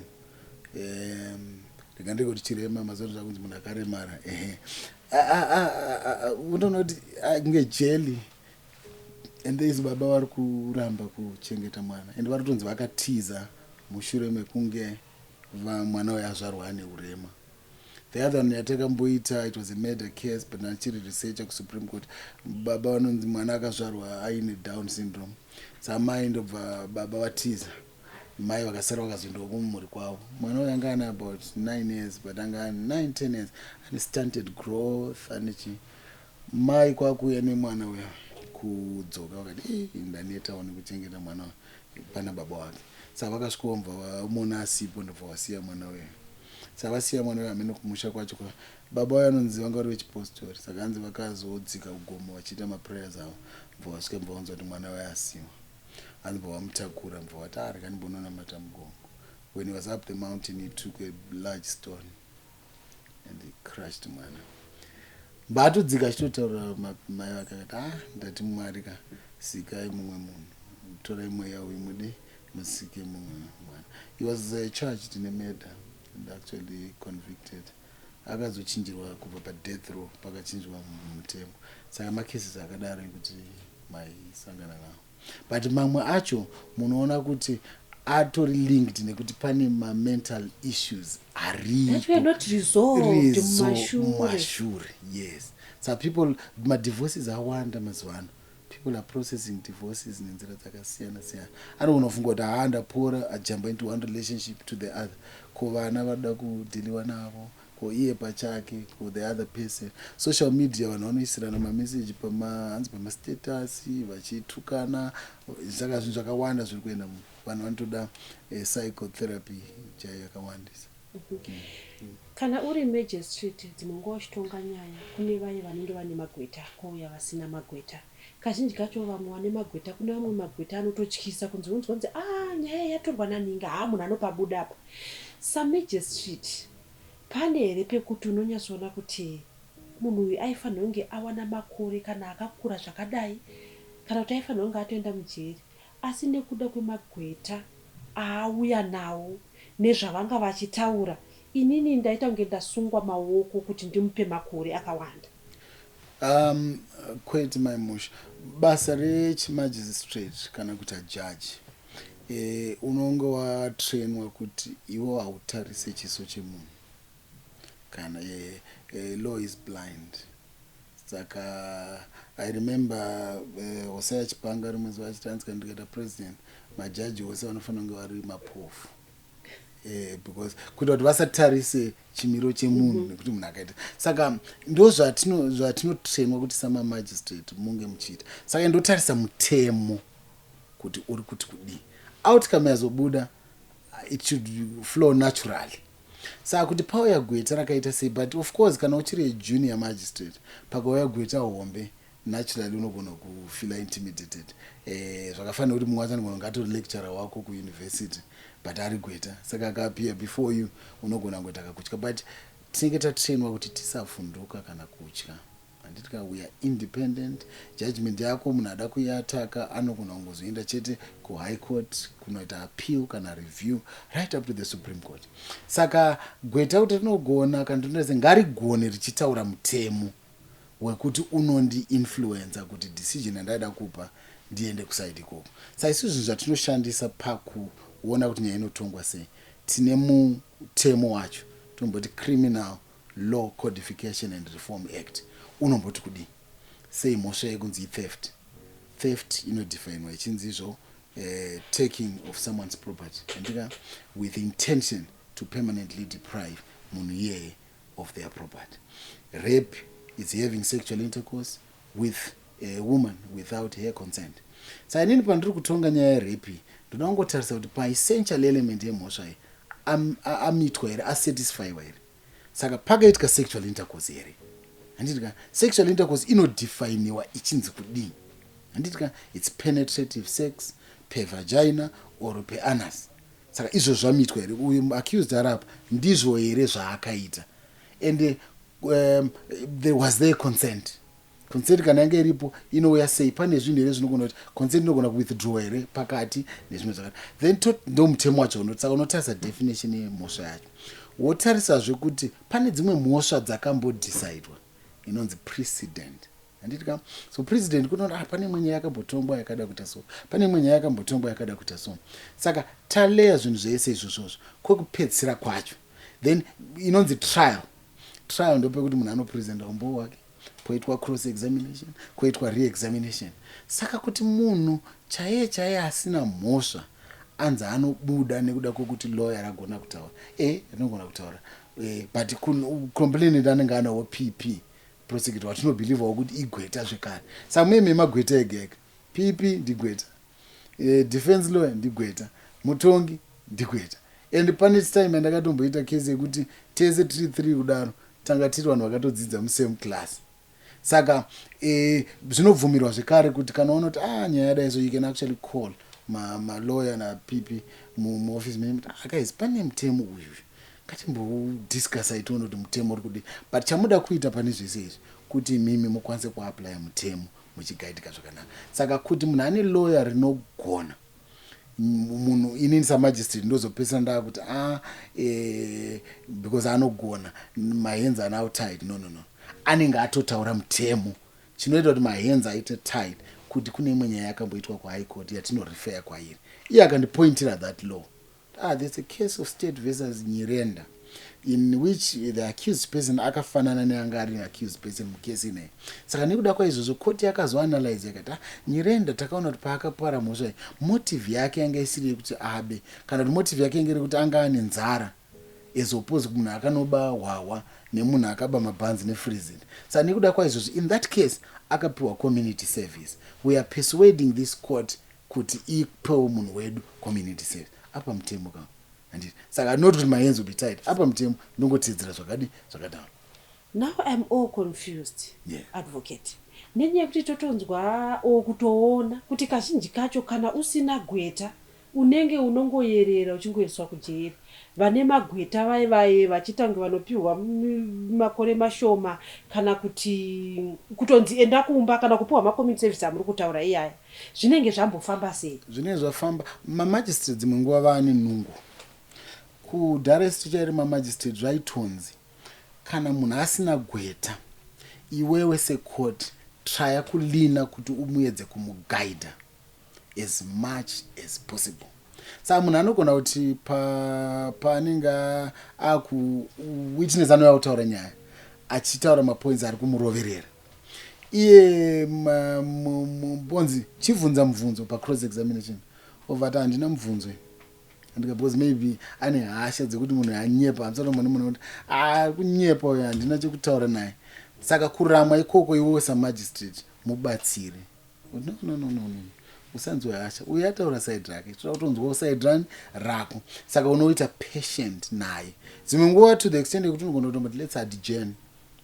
Ndikandiko kuti chirema mazori zvakunzi munhu akaremara. Unoona kuti kunge jeli. And there is baba vari kuramba kuchengeta mwana. And vari kutonzi vakatiza mushure mekunge mwana wayo azvarwa ane urema. The other one yatakamboita, it was a murder case, but nachiri researcher kuSupreme Court, baba vanonzi mwana akazvarwa aine Down syndrome. Samai ndobva baba vatiza, mai vakasara vakazoendawo kumhuri kwavo. Mwana uyu anga ane about 9 years, but anga 9-10 years, ane stunted growth, anechi. Mai kwakuuya nemwana uya kudzoka vakati ndanetawo nekuchengeta mwana pana baba wake. Saka vakasvikawo mva vamona asipo ndobva vasiya mwana uya. Savasiya mwana uya amene kumusha kwacho kwa baba uya anonzi vanga vari vechipostori. Saka hanzi vakazodzika kugomo vachiita maprayers avo mbva vasvika mbva vanzwa kuti mwana uya asiwa. Hanzi mbva vamutakura mbva vati rekandimbononamata mugongo. When he was up the mountain, he took a large stone and he crushed mwana. Mbatodzika achitotaura mai vake akati ndati Mwari sikai mumwe munhu, torai mweya uyu mude musike mumwe mwana. He was charged in a murder and actually convicted. Akazochinjirwa kubva padeath row pakachinjwa mutemo. Saka macases akadaro ekuti maisangana nawo. But mamwe acho munoona kuti atori linked nekuti pane mental issues that were not resolved mumashure. Yes. So people, divorces awanda mazuva. People are processing divorces nenzira dzakasiyana siyana. Anoona kufunga kuti andapora ajump into one relationship to the other. Ko vana vada kudhiliwa navo, ko iye pachake, ko the other person. Social media vanhu vanoisirana mamessage hanzi pamastatus vachitukana. Saka zvinhu zvakawanda zviri kuenda vanhu vanotoda psychotherapy chaiyo yakawandisa. Kana uri magistrate dzimwe nguva uchitonga nyaya kune vaye vanenge vane magweta kwauya vasina magweta. Kazhinji kacho vamwe vane magweta kune vamwe magweta anototyisa kunzi unzwanzi nyaya yatorwa naninga munhu anopabuda apa. Magistrate pane here pekuti unonyatsoona kuti munhu uyu aifanira kunge awana makore kana akakura zvakadai kana kuti aifanira kunge atoenda mujeri, asi nekuda kwemagweta aauya nawo nezvavanga vachitaura, inini ndaita kunge ndasungwa maoko kuti ndimupe makore akawanda. Kwete maimusha basa rechimagistrate kana kuti judge unonge watrainwa kuti iwo hautarise chiso chemunhu kana law is blind. Saka I remember Hosea Chipanga rimwe zuva achitanzika ndikaita president, majaji vose vanofanira kunge vari mapofu. Because kuti kuti vasatarise chimiro chemunhu nekuti munhu akaita. Saka ndo zvatinotrainwa kuti sama magistrate munge muchiita. Saka ndotarisa mutemo kuti uri kuti kudii. Outcome yazobuda it should flow naturally. Saka kuti pauya gweta rakaita sei, but of course kana uchiri junior magistrate pakauya gweta hombe naturally unogona kufeel intimidated. Zvakafanira kuti mumwe wacho anogona ngatori lecturer wako kuuniversity but ari gweta, saka akapia before you unogona ngoita kakutya. But tinenge tatrainwa kuti tisavhunduka kana kutya. Anditika we are independent. Judgment yako munhu ada kuiataka anogona kungozoenda chete kuhigh court kunoita appeal kana review right up to the Supreme Court. Saka gweta kuti rinogona kana tinoise ngarigone richitaura mutemo wekuti unondi influencer kuti decision yandaida kupa ndiende kusaidi ikoko. Saka isusu zvatinoshandisa pakuona kuti nyaya inotongwa sei, tine mutemo wacho tomboti Criminal Law Codification and Reform Act. Unomboti kudii sei mhosva yekunzi theft inodefiniwa ichinzi izvo taking of someone's property andika with intention to permanently deprive munhu iyeye of their property. Rape is having sexual intercourse with a woman without her consent. Saka inini pandiri kutonga nyaya yerape ndoda kungotarisa kuti paessential element yemhosva iyi amitwa here, asatisfywa here. Saka pakaitika sexual intercourse here, handitika sexual intercourse inodefiniwa ichinzi kudii. Handitika it's penetrative sex per vagina or per anus. Saka izvo zvamitwa here, uyu accused arapa ndizvo here zvaakaita. And was there consent. Consent kana yange iripo inouya sei, pane zvinhu here zvinogona kuti consent inogona kuwithdraw here pakati nezvimwe zvakati. Then ndo mutemo wacho saka unotarisa definition yemhosva yacho. Wotarisazve kuti pane dzimwe mhosva dzakambodecidewa inonzi precedent. Handiti so president kunoona pane imwe nyaya yakambotongwa yakada kuita so, pane imwe nyaya yakambotongwa yakada kuita so. Saka taleya zvinhu zvese izvozvozvo kwekupedzisira kwacho, then inonzi trial ndopekuti munhu anopresenta umbo wake, poitwa cross examination, koitwa re-examination. Saka kuti munhu chaiye asina mhosva anza anobuda nekuda kwokuti lawyer agona kutaura rinogona kutaura but complainant anenge anawo PP prosecutor watinobhilivhawo kuti igweta zvekare. Saka muime magweta ega PP ndigweta, defense lawyer ndigweta, mutongi ndigweta. And pane time andakatomboita case yekuti tese 3 kudaro tanga tiri vanhu vakatodzidza musame class. Saka zvinobvumirwa zvekare kuti kana unoti nyaya yadai so you can actually call ma lawyer na PP mu office menu guys pane mutemo uyu ngatimbodiscussa itono kuti mutemo uri kudi, but chamuda kuita pane zvese izvi kuti mimi mukwanise kuapply mutemo muchigaidika zvakanaka. Saka kuti munhu ane lawyer rinogona, munhu inini samagistrate ndozopesana ndakuti because anogona my hands are now tied. No, anenge atotaura mutemo chinoita kuti my hands aite tied kuti kune imwe nyaya yakamboitwa kuhigh court yatinorefer kwairi, iye akandipointira that law. There's a case of State versus Nyirenda in which the accused person akafanana neanga ari accused person mukesi ineyi. Saka nekuda kwaizvozvo koti yakazoanalyze yakati Nyirenda takaona kuti paakapara mhosva motive yake yanga isiri yekuti abe, kana kuti motive yake ingere kuti anga ane nzara as opposed kumunhu akanoba hwahwa nemunhu akaba mabhanzi nefreezing. Saka nekuda kwaizvozvo in that case akapiwa community service. We are persuading this court kuti ipewo munhu wedu community service. Apa mutemo kama handiti. Saka not kuti my hands will be tied. Apa mutemo ndongotedzera zvakadaro. Now I'm all confused. Yeah. Advocate. Nenyaya kuti totonzwa kutoona kuti kazhinji kacho kana usina gweta unenge unongoyerera uchingoiswa kujeri. Vane magweta vai vachitange vanopiwa makore mashoma kana kuti kutonzi enda kumba kana kupiwa community service amuri kutaura iyaya. Zvinenge zvambofamba sei? Zvinenge zvafamba. Magistrates munguva vane nungo. Ku Dar es Salaam magistrate zvaitonzi kana munhu asina gweta iwewe secourt trya kulina kuti umuedze kumuguida as much as possible. Saka munhu anogona kuti paanenge witness anouya kutaura nyaya achitaura mapoints ari kumuroverera, iye mbonzi chibvunza mubvunzo cross examination ovati handina mubvunzo because maybe ane hasha dzekuti munhu anyepa amsatomone munhu kuti kunyepa uyo handina chekutaura naye. Saka kurama ikoko iwewe samagistrate mubatsire. No. Usanzwe hasha uye ataura side rake toda kutonzwawo side rako. Saka unoita patient naye. Dzimwe nguva to the extent yekuti unogona kutomati let's adjourn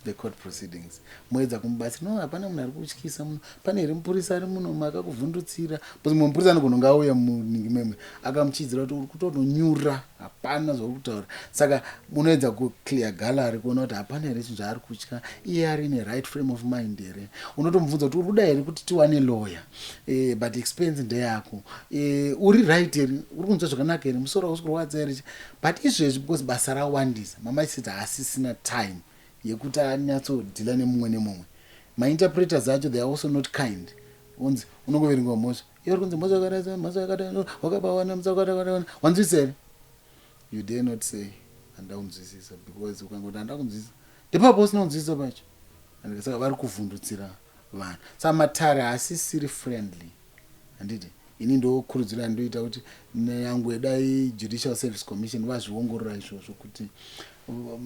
the court proceedings. Moedza kumubatsira. No, hapana munhu ari kutyisa muno. Pane here mupurisa ari muno makakuvhundutsira. Because mumwe mupurisa anogona kunge auya muningi memwe akamuchidzira kuti uri kutonyura hapana zvori kutaura. Saka munoedza kuclear gallery kuona kuti hapana here chinhu zvaari kutya, iye ari in a right frame of mind here. Unotomubvunza kuti uri kuda here kuti tiwane lawyer but expense ndeyako, uri right here, uri kunzwa zvakanaka here, musoro hausi kurwadza here. But izvezvi because basa rawandisa mamaisiti haasisina time yekuti anyatsodhila nemumwe. Mainterpreters acho they are also not kind. Unzi unongoverengwa mhosva iye uri kunzi mhosva yakadai wakabawana msakadai wanzwisa here. You dare not say handakunzwisisa because ukangoti handakunzwisisa ndepapo usina kunzwisisa pacho. Saka vari kuvhundutsira vanhu. Saka matare haasisiri friendly. Handiti ini ndokurudzira ndoita kuti neyangu edai Judicial Service Commission vazviongorora izvozvo kuti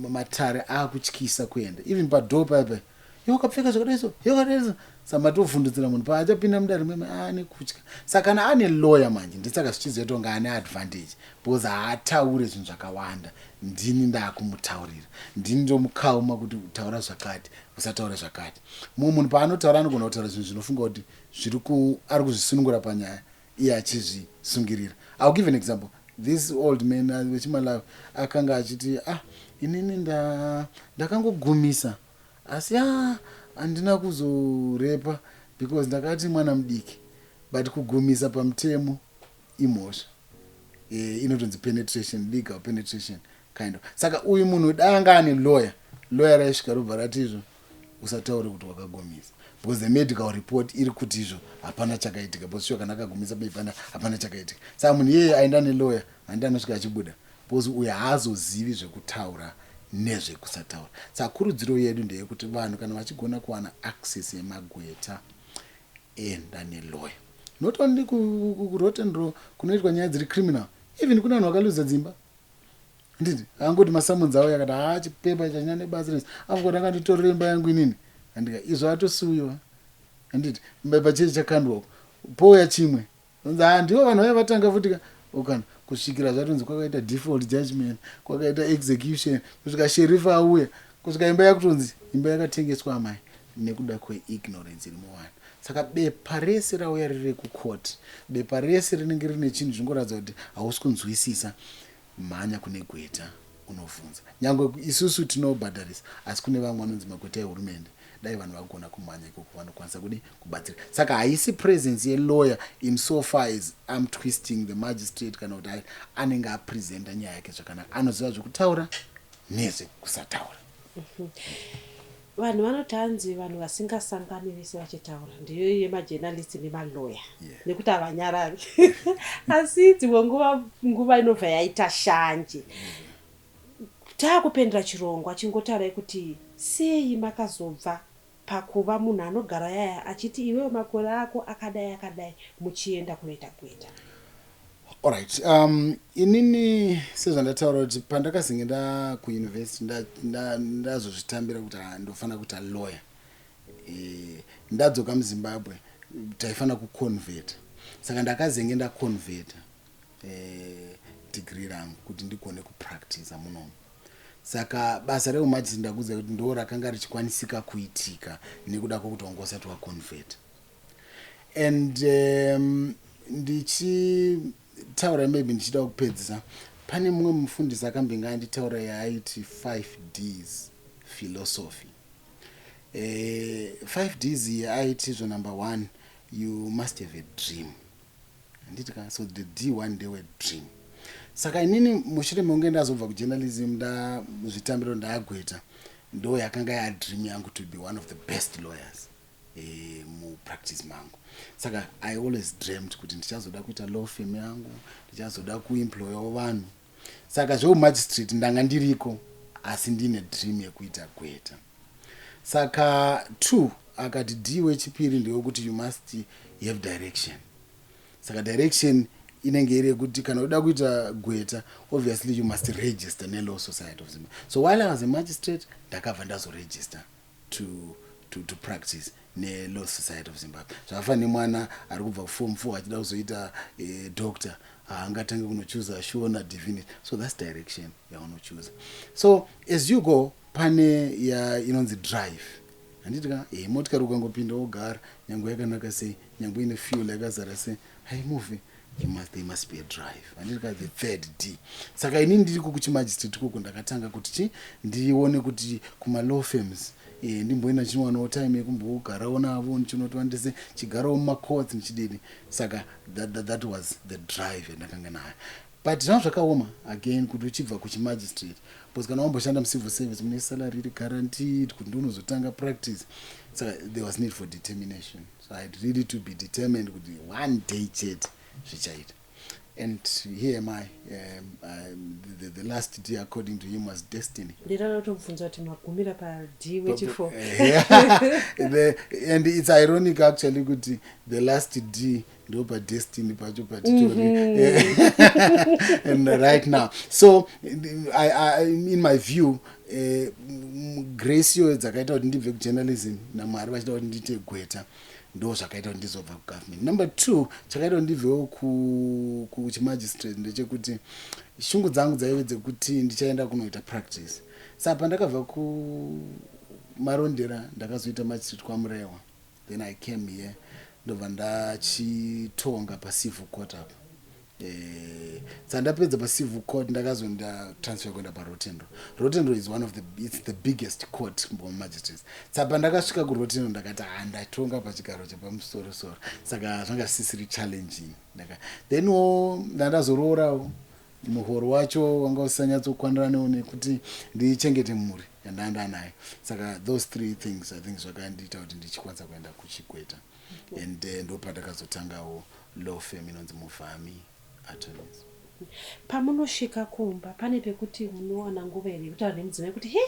matare akutyisa kuenda even padhoo paipa wakapfeka zvakadaiso yakadaiso. Saka matovhundutsira munhu paachapinda mudare meme ane kutya. Saka kana ane lawyer manje ndisaka zvichizoita kunge ane advantage because haataure zvinhu zvakawanda. Ndini ndakumutaurira, ndini ndomukauma kuti taura zvakati usataura zvakati. Mumwe munhu paanotaura anogona kutaura zvinhu zvinofunga kuti ari kuzvisunungura panyaya iye achizvisungirira. I'll give an example. This old man wechimalawi akanga achiti inini ndakangogumisa asi handina kuzorepa because ndakati mwana mudiki, but kugumisa pamutemo imhosva. Inotonzi penetration, legal penetration kind of. Saka uyu munhu danga ane lawyer raisvika robva ratizvo usataure kuti wakagomisa, because the medical report iri kuti izvo hapana chakaitika, because sure kana akagomisa bepa hapana chakaitika. Saka munhu iyeye aenda nelawyer handi anosvika achibuda, because uyu haazozivi zvekutaura nezvekusataura. Saka kurudziro yedu ndeyekuti vanhu kana vachigona kuwana access yemagweta, enda nelawyer. Not only kuRotterdam kunoitwa nyaya dziri criminal, even kuna vanhu vakaluza dzimba. Nditi angoti masamunzi avo yakati chipepa chanyanya nebasa rese avokoti akanditorera imba yangu inini, andika izvo atosuwiwa. Anditi pachechi chakandwa pouya chimwe onzi ndivo vanhu vaya vatanga futi ukana kusvikira zvatonzi kwakaita default judgment, kwakaita execution, kusvika sherifa auya, kusvika imba yakutonzi imba yakatengeswa amai nekuda kweignorance iri muvanhu. Saka bepa rese rauya riri kucourt, bepa rese rinenge rine chinhu chingoratidza kuti hausi kunzwisisa, mhanya kune gweta unovhunza. Nyangwe isusu tinobhadharisa, asi kune vamwe vanonzi magweta ehurumende, dai vanhu vagona kumhanya ikoko vanokwanisa kudi kubatsira. Saka haisi presence yelawyer in so far as I'm twisting the magistrate kana kuti anenge apresenta nyaya yake zvakanaka, anoziva zvekutaura nezvekusataura. Vanhu vanoti hanzi vanhu vasingasangani vese vachitaura ndiyo yemajournalist nemalawyer, nekuti havanyarari. Asi dzimwe nguva inobva yaita shanje. Taakupendera chirongwa chingotaurai kuti sei makazobva pakuva munhu anogara yaya achiti iwewe makore ako akadai muchienda kunoita gweta. Alright, inini sezvandataura kuti pandakazinge kuuniversity ndazozvitambira kuti ndofana kuita lawyer. Ndadzoka muZimbabwe taifana kuconvert. Saka ndakazenge ndaconvert degree rangu kuti ndigone kupractice munomu. Saka basa reumajisi ndakuudza kuti ndo rakanga richikwanisika kuitika nekuda kwokuti wanga usati waconvert. And ndichitaura maybe ndichida kupedzisa, pane mumwe mufundisi akambinga anditaura yaaiti 5Ds philosophy. 5Ds iyi aiti zvo number 1, you must have a dream. Anditika, so the D1 ndewe dream. Saka inini mushure mekunge ndazobva kujournalism zvitambiro ndaagweta, ndo yakanga ya dream yangu to be one of the best lawyers mupractice mangu. Saka I always dreamt kuti ndichazoda kuita law firm yangu, ndichazoda kuemployawo vanhu. Saka zveumagistrate ndanga ndiriko, asi ndine dream yekuita gweta. Saka 2 akati D wechipiri ndewekuti you must have direction. Saka direction inenge iri kuti kana uda kuita gweta, obviously you must register neLaw Society of Zimbabwe. So while I was a magistrate, ndakabva ndazoregister to practice neLaw Society of Zimbabwe. Zvakafanana nemwana ari kubva kuform 4 achida kuzoita doctor, angatange kunochoose Shona divinity. So that's direction yaunochoose. So as you go, pane inonzi drive. Anditika motikari ukangopinda wogara, nyangwe yakanaka sei, nyangwe ine fuel yakazara sei, haimove. There must be a drive. Anditika the third D. Saka inini ndiriko kuchimagistrate koko ndakatanga kuti ndione kuti kuma law firms ndimboenda chinwanawo time yekumbogarawo navo nichinotwa ndese chigarawo mumacourts nichidini. Saka that was the drive yandakanga nayo. But zvanga zvakaoma again kuti uchibva kuchimagistrate, because kana wamboshanda mucivil service mune salary iri guaranteed kuti ndinozotanga practice. Saka there was need for determination. So I had really to be determined kuti one day chete zvichaita. And here am I. The last D according to him was destiny. Ndinotobvunza kuti magumira pa D wechi4. And it's ironic actually kuti the last D ndo pa destiny pacho patitori. And right now. So I in my view Gracio dzakaita kuti ndibve kujournalism naMwari vachida kuti ndiite gweta. Ndo zvakaita kuti ndizobva kugovernment. Number 2 chakaita kuti ndibvewo kuchimagistrate ndechekuti shungu dzangu dzaive dzekuti ndichaenda kunoita practice. Saka pandakabva kumarondera ndakazoita magistrate kwaMurewa. Then I came here ndobva ndachitonga pacivil court apo. Ndapedza pacivil court ndakazonda transfer kuenda paRotterdam. Rotterdam is it's the biggest court magistrates. Saka ndakasvika kuRotterdam ndakati ndatonga pachigaro chepamusoro-soro. Saka zvanga zvisiri challenging. Then ndazororawo muhoro wacho wanga usanyatso kwandirana nekuti ndichengete mhuri. yandaenda nayo. Saka those three things I think zvakandiita kuti ndichikwanisa kuenda kuchikweta. And ndopandakazotangawo law firm inonzi Muvhami Attorneys. Pamunosvika kumba pane pekuti munowana nguva here yekutaura nemudzimai kuti he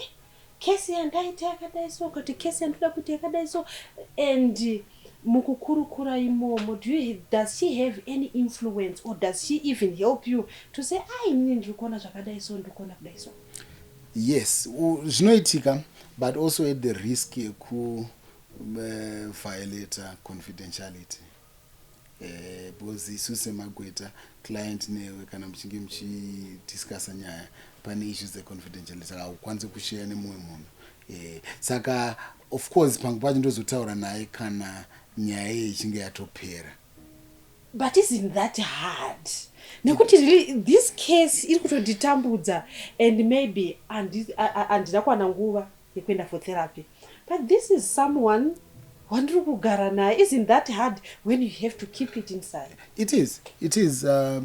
kesi yandaita yakadai so, kuti kesi yandoda kuti yakadai so, and mukukurukura imomo, does she have any influence or does she even help you to say inini ndiri kuona zvakadai so, ndiri kuona kudai so? Yes, zvinoitika, but also at the risk yeku violate confidentiality. Because isu semagweta client newe kana muchinge muchidiscussa nyaya pane issues confidentiality, saka haukwanisi kushare nemumwe munhu. Saka of course pangu pacho ndozotaura naye kana nyaya ichinge yatopera. But isn't that hard? Nekuti really, this case iri kutonditambudza and maybe andina kuwana nguva yekuenda for therapy. But this is someone wandiri kugara naye. Isn't that hard when you have to keep it inside? It is,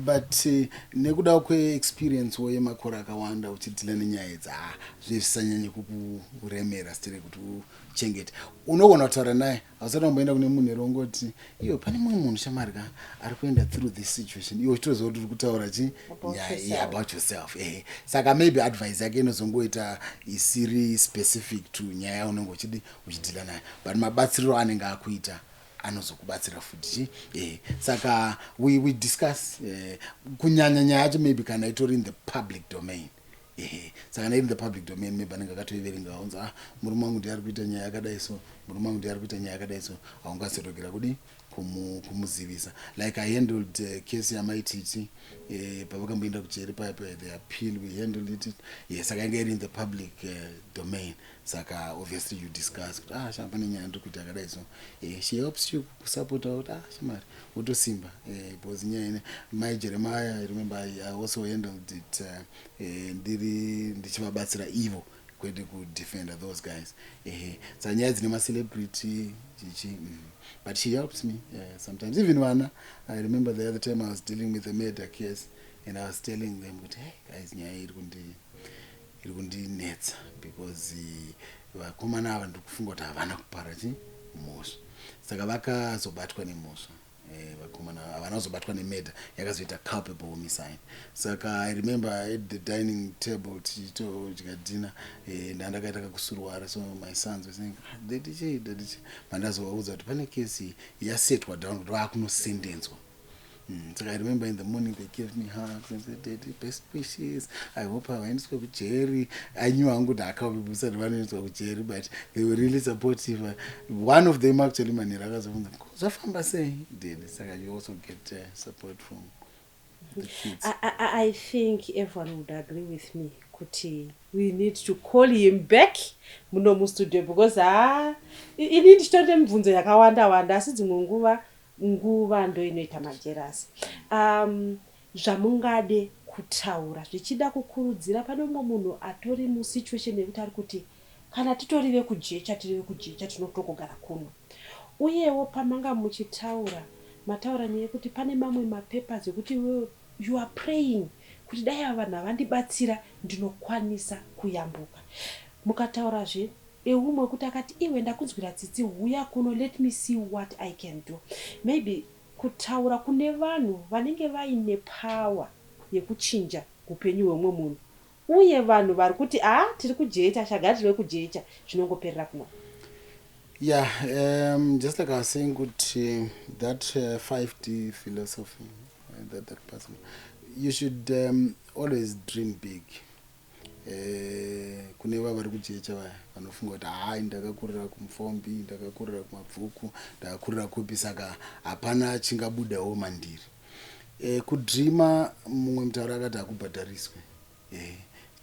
but nekuda kweexperience wo yemakore akawanda uchidhila nenyaya idzi zvisanyanye kukuremera stere kuti uchengete. Unogona kutaura naye hausati wamboenda kune munhu erongoti iyo pane mumwe munhu shamarika ari kuenda through this situation, iwe uchitoziva kuti uri kutaura nyaya about yourself. Saka maybe advice yake inozongoita isiri specific to nyaya yaunenge uchidhila naye, but mabatsiriro anenge akuita anozokubatsira futi. Saka we discuss kunyanya nyaya yacho maybe kana itori in the public domain. Saka in the public domain maybe anenge akatoiverenga aunza murume wangu ndiari kuita nyaya yakadai so, murume wangu ndiari kuita nyaya yakadai so, haungazoregera kudi kumuzivisa. Like I handled case yamaititi pavakamboenda kujeri paipa the appeal, we handled it. Saka yanga iri in the public domain. Saka obviously you discuss pane nyaya ndiri kuita yakadai so, she helps you kusupport out shamari wotosimba. Because nyaya my Jeremiah, I remember I also handled it ndichivabatsira ivo kwete kudefend those guys. Saka nyaya dzine macelebrity but she helps me sometimes. Even vana, I remember the other time I was dealing with a murder case and I was telling them, hey guys, nyaya iri kundinetsa because vakomana ava ndikufunga kuti havana kupara mhosva. Saka vakazobatwa nemhosva. Vakomana havana kuzobatwa nemurder yakazoita culpable homicide. Saka I remember at the dining table tichitodya dinner ndandakaita kakusurwara, so my sons were saying dadichi mandazovaudza kuti pane kesi yasetwa down kuti vakunosendenzwa. So I remember in the morning they gave me hugs and said, Daddy, best wishes. I hope I went to Jerry. I knew I'm good. I can't be said one to Jerry, but they were really supportive. One of them actually, Maniraga, so saying, so you also get support from the kids. I think everyone would agree with me. Kuti, we need to call him back muno studio because ini ndichitoite mibvunzo yakawanda asi dzimwe nguva ndo inoita majerasi. Zvamungade kutaura zvichida kukurudzira pane umwe munhu atori musituation yekuti ari kuti kana titorive kujecha tinotogara kuno. Uyewo pamanga muchitaura mataura nyaya yekuti pane mamwe mapapers ekuti you are praying kuti dai ava vanhu vandibatsira ndinokwanisa kuyambuka. Mukataurazve umwe kuti akati iwe ndakunzwira tsitsi huya kuno, let me see what I can do. Maybe kutaura kune vanhu vanenge vaine power yekuchinja upenyu hwemwe munhu, uye vanhu vari kuti tiri kujecha shagarirwe kujecha zvinongoperera kuno. Just like I was saying, that 5D philosophy, that person, you should always dream big. Kune vari kujecha vaya vanofunga kuti ndakakurira kumufombi, ndakakurira kumabvuku, ndakakurira kupi, saka hapana chingabudawo mandiri. Kudhirima mumwe mutauro akati hakubhadhariswe.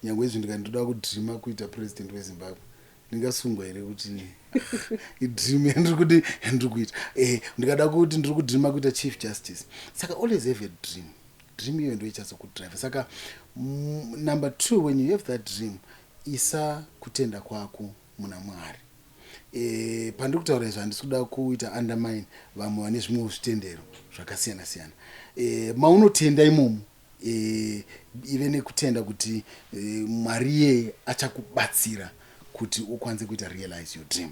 Nyangwe izvi ndikandoda kudhirima kuita president weZimbabwe ndingasungwa here kuti idream yandiri kuita. Ndikada kuti ndiri kudhirima kuita chief justice. Saka always have a dream. Dream iyo ndio ichazokudrive. Saka number 2, when you have that dream, isa kutenda kwako muna Mwari. Pandiri kutaura izvo handisi kuda kuita undermine vamwe vane zvimwe zvitendero zvakasiyana siyana. Maunotenda imomo ive nekutenda kuti Mwari yeye achakubatsira kuti ukwanise kuita realize your dream.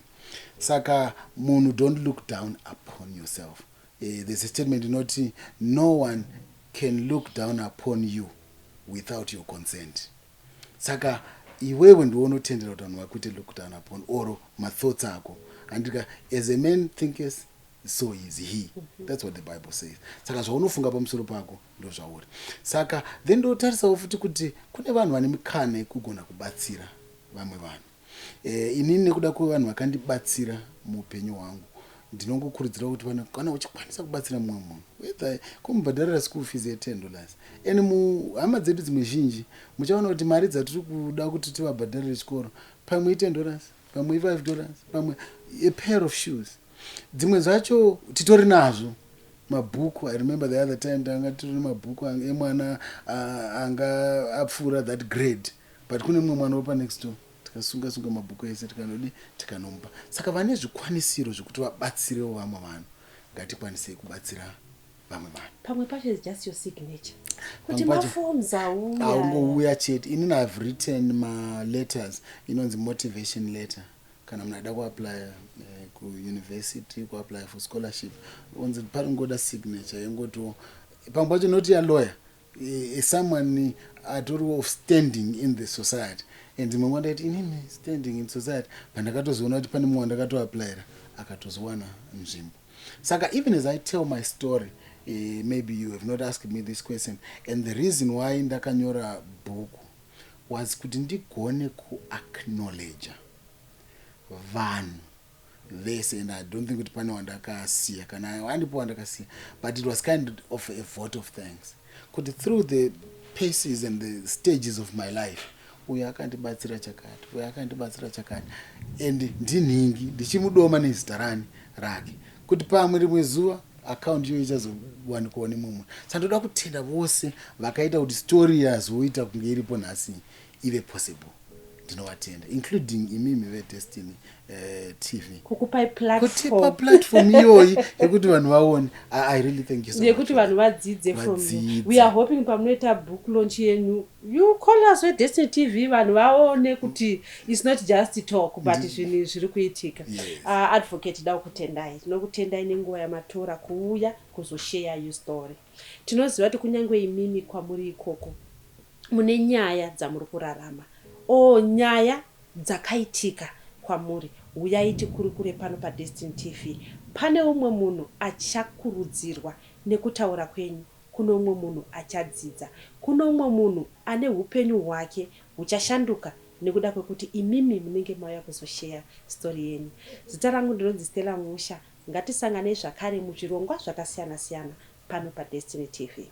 Saka munhu, don't look down upon yourself. There's a statement inoti no one can look down upon you without your consent. Saka iwewe ndiwe unotendera kuti vanhu vakuite look down upon or mathoughts ako. Andika, as a man thinketh, so is he. That's what the Bible says. Saka zvaunofunga pamusoro pako ndo zvauri. Saka then ndotarisa futi kuti kune vanhu vane mikana yekugona kubatsira vamwe vanhu. Inini nekuda kwevanhu vakandibatsira muupenyu hwangu, ndinongokurudzira kuti kana uchikwanisa kubatsira mumwe munhu, whether kumubhadharira school fees $10, and muhama dzedu dzimwe zhinji muchaona kuti mari dzatiri kuda kuti tivabhadharire chikoro pamwe $10, pamwe $5, pamwe a pair of shoes. Dzimwe zvacho titori nazvo mabhuku. I remember the other time tanga tiri mabhuku emwana anga apfuura that grade, but kune mumwe mwana wopa next door tikasunga mabhuku ese tikanodi tikanomba. Saka vane zvikwanisiro zvekuti vabatsirewo vamwe vanhu, ngatikwanise kubatsira vamwe vanhu. Pamwe pacho is just your signature. Kuti maforms aungouya chete. Inini I've written my letters, inonzi motivation letter. Kana munada kuapply ku-university, kuapply for scholarship, unzi paringoda signature yengoto. Pamwe pacho not a lawyer, someone atori of standing in the society. And mumwe ndati inini standing in society, pandakatozoona kuti pane mumwe ndakatoapplyira akatozowana nzvimbo. Saka even as I tell my story, maybe you have not asked me this question, and the reason why ndakanyora bhuku was kuti ndigone ku-acknowledge vanhu vese, and I don't think kuti pane wandakasiya kana wandipo wandakasiya, but it was kind of a vote of thanks kuti through the paces and the stages of my life uyu akandibatsira chakati, uyu akandibatsira chakati, and ndinhingi ndichimudoma nezita rake kuti pamwe rimwe zuva account iyo ichazowanikwawo nemumwe. Saka ndoda kutenda vose vakaita kuti story yazoita kunge iripo nhasi ive possible. Ndinovatenda, including imimi veDestiny TV. Kukupa kutipa platform iyoyi yekuti vanhu vaone. I really thank you so much. Yekuti vanhu vadzidze from you. We are hoping pamunoita book launch yenyu, you call us veDestiny TV, vanhu vaone kuti it's not just talk, but zvinhu zviri kuitika. Advocate da kutendai. Tinokutendai nenguva yamatora kuuya kuzoshare your story. Tinoziva kuti kunyange imimi kwamuri ikoko mune nyaya dzamuri kurarama. Nyaya dzakaitika kwamuri, uyai tikurukure pano paDestiny TV. Pane umwe munhu achakurudzirwa nekutaura kwenyu, kuno umwe munhu achadzidza, kuno umwe munhu ane upenyu hwake huchashanduka nekuda kwekuti imimi munenge mauya kuzoshare story yenyu. Zita rangu ndinonzi Stella Musha. Ngatisangane zvakare muzvirongwa zvakasiyana siyana pano paDestiny TV.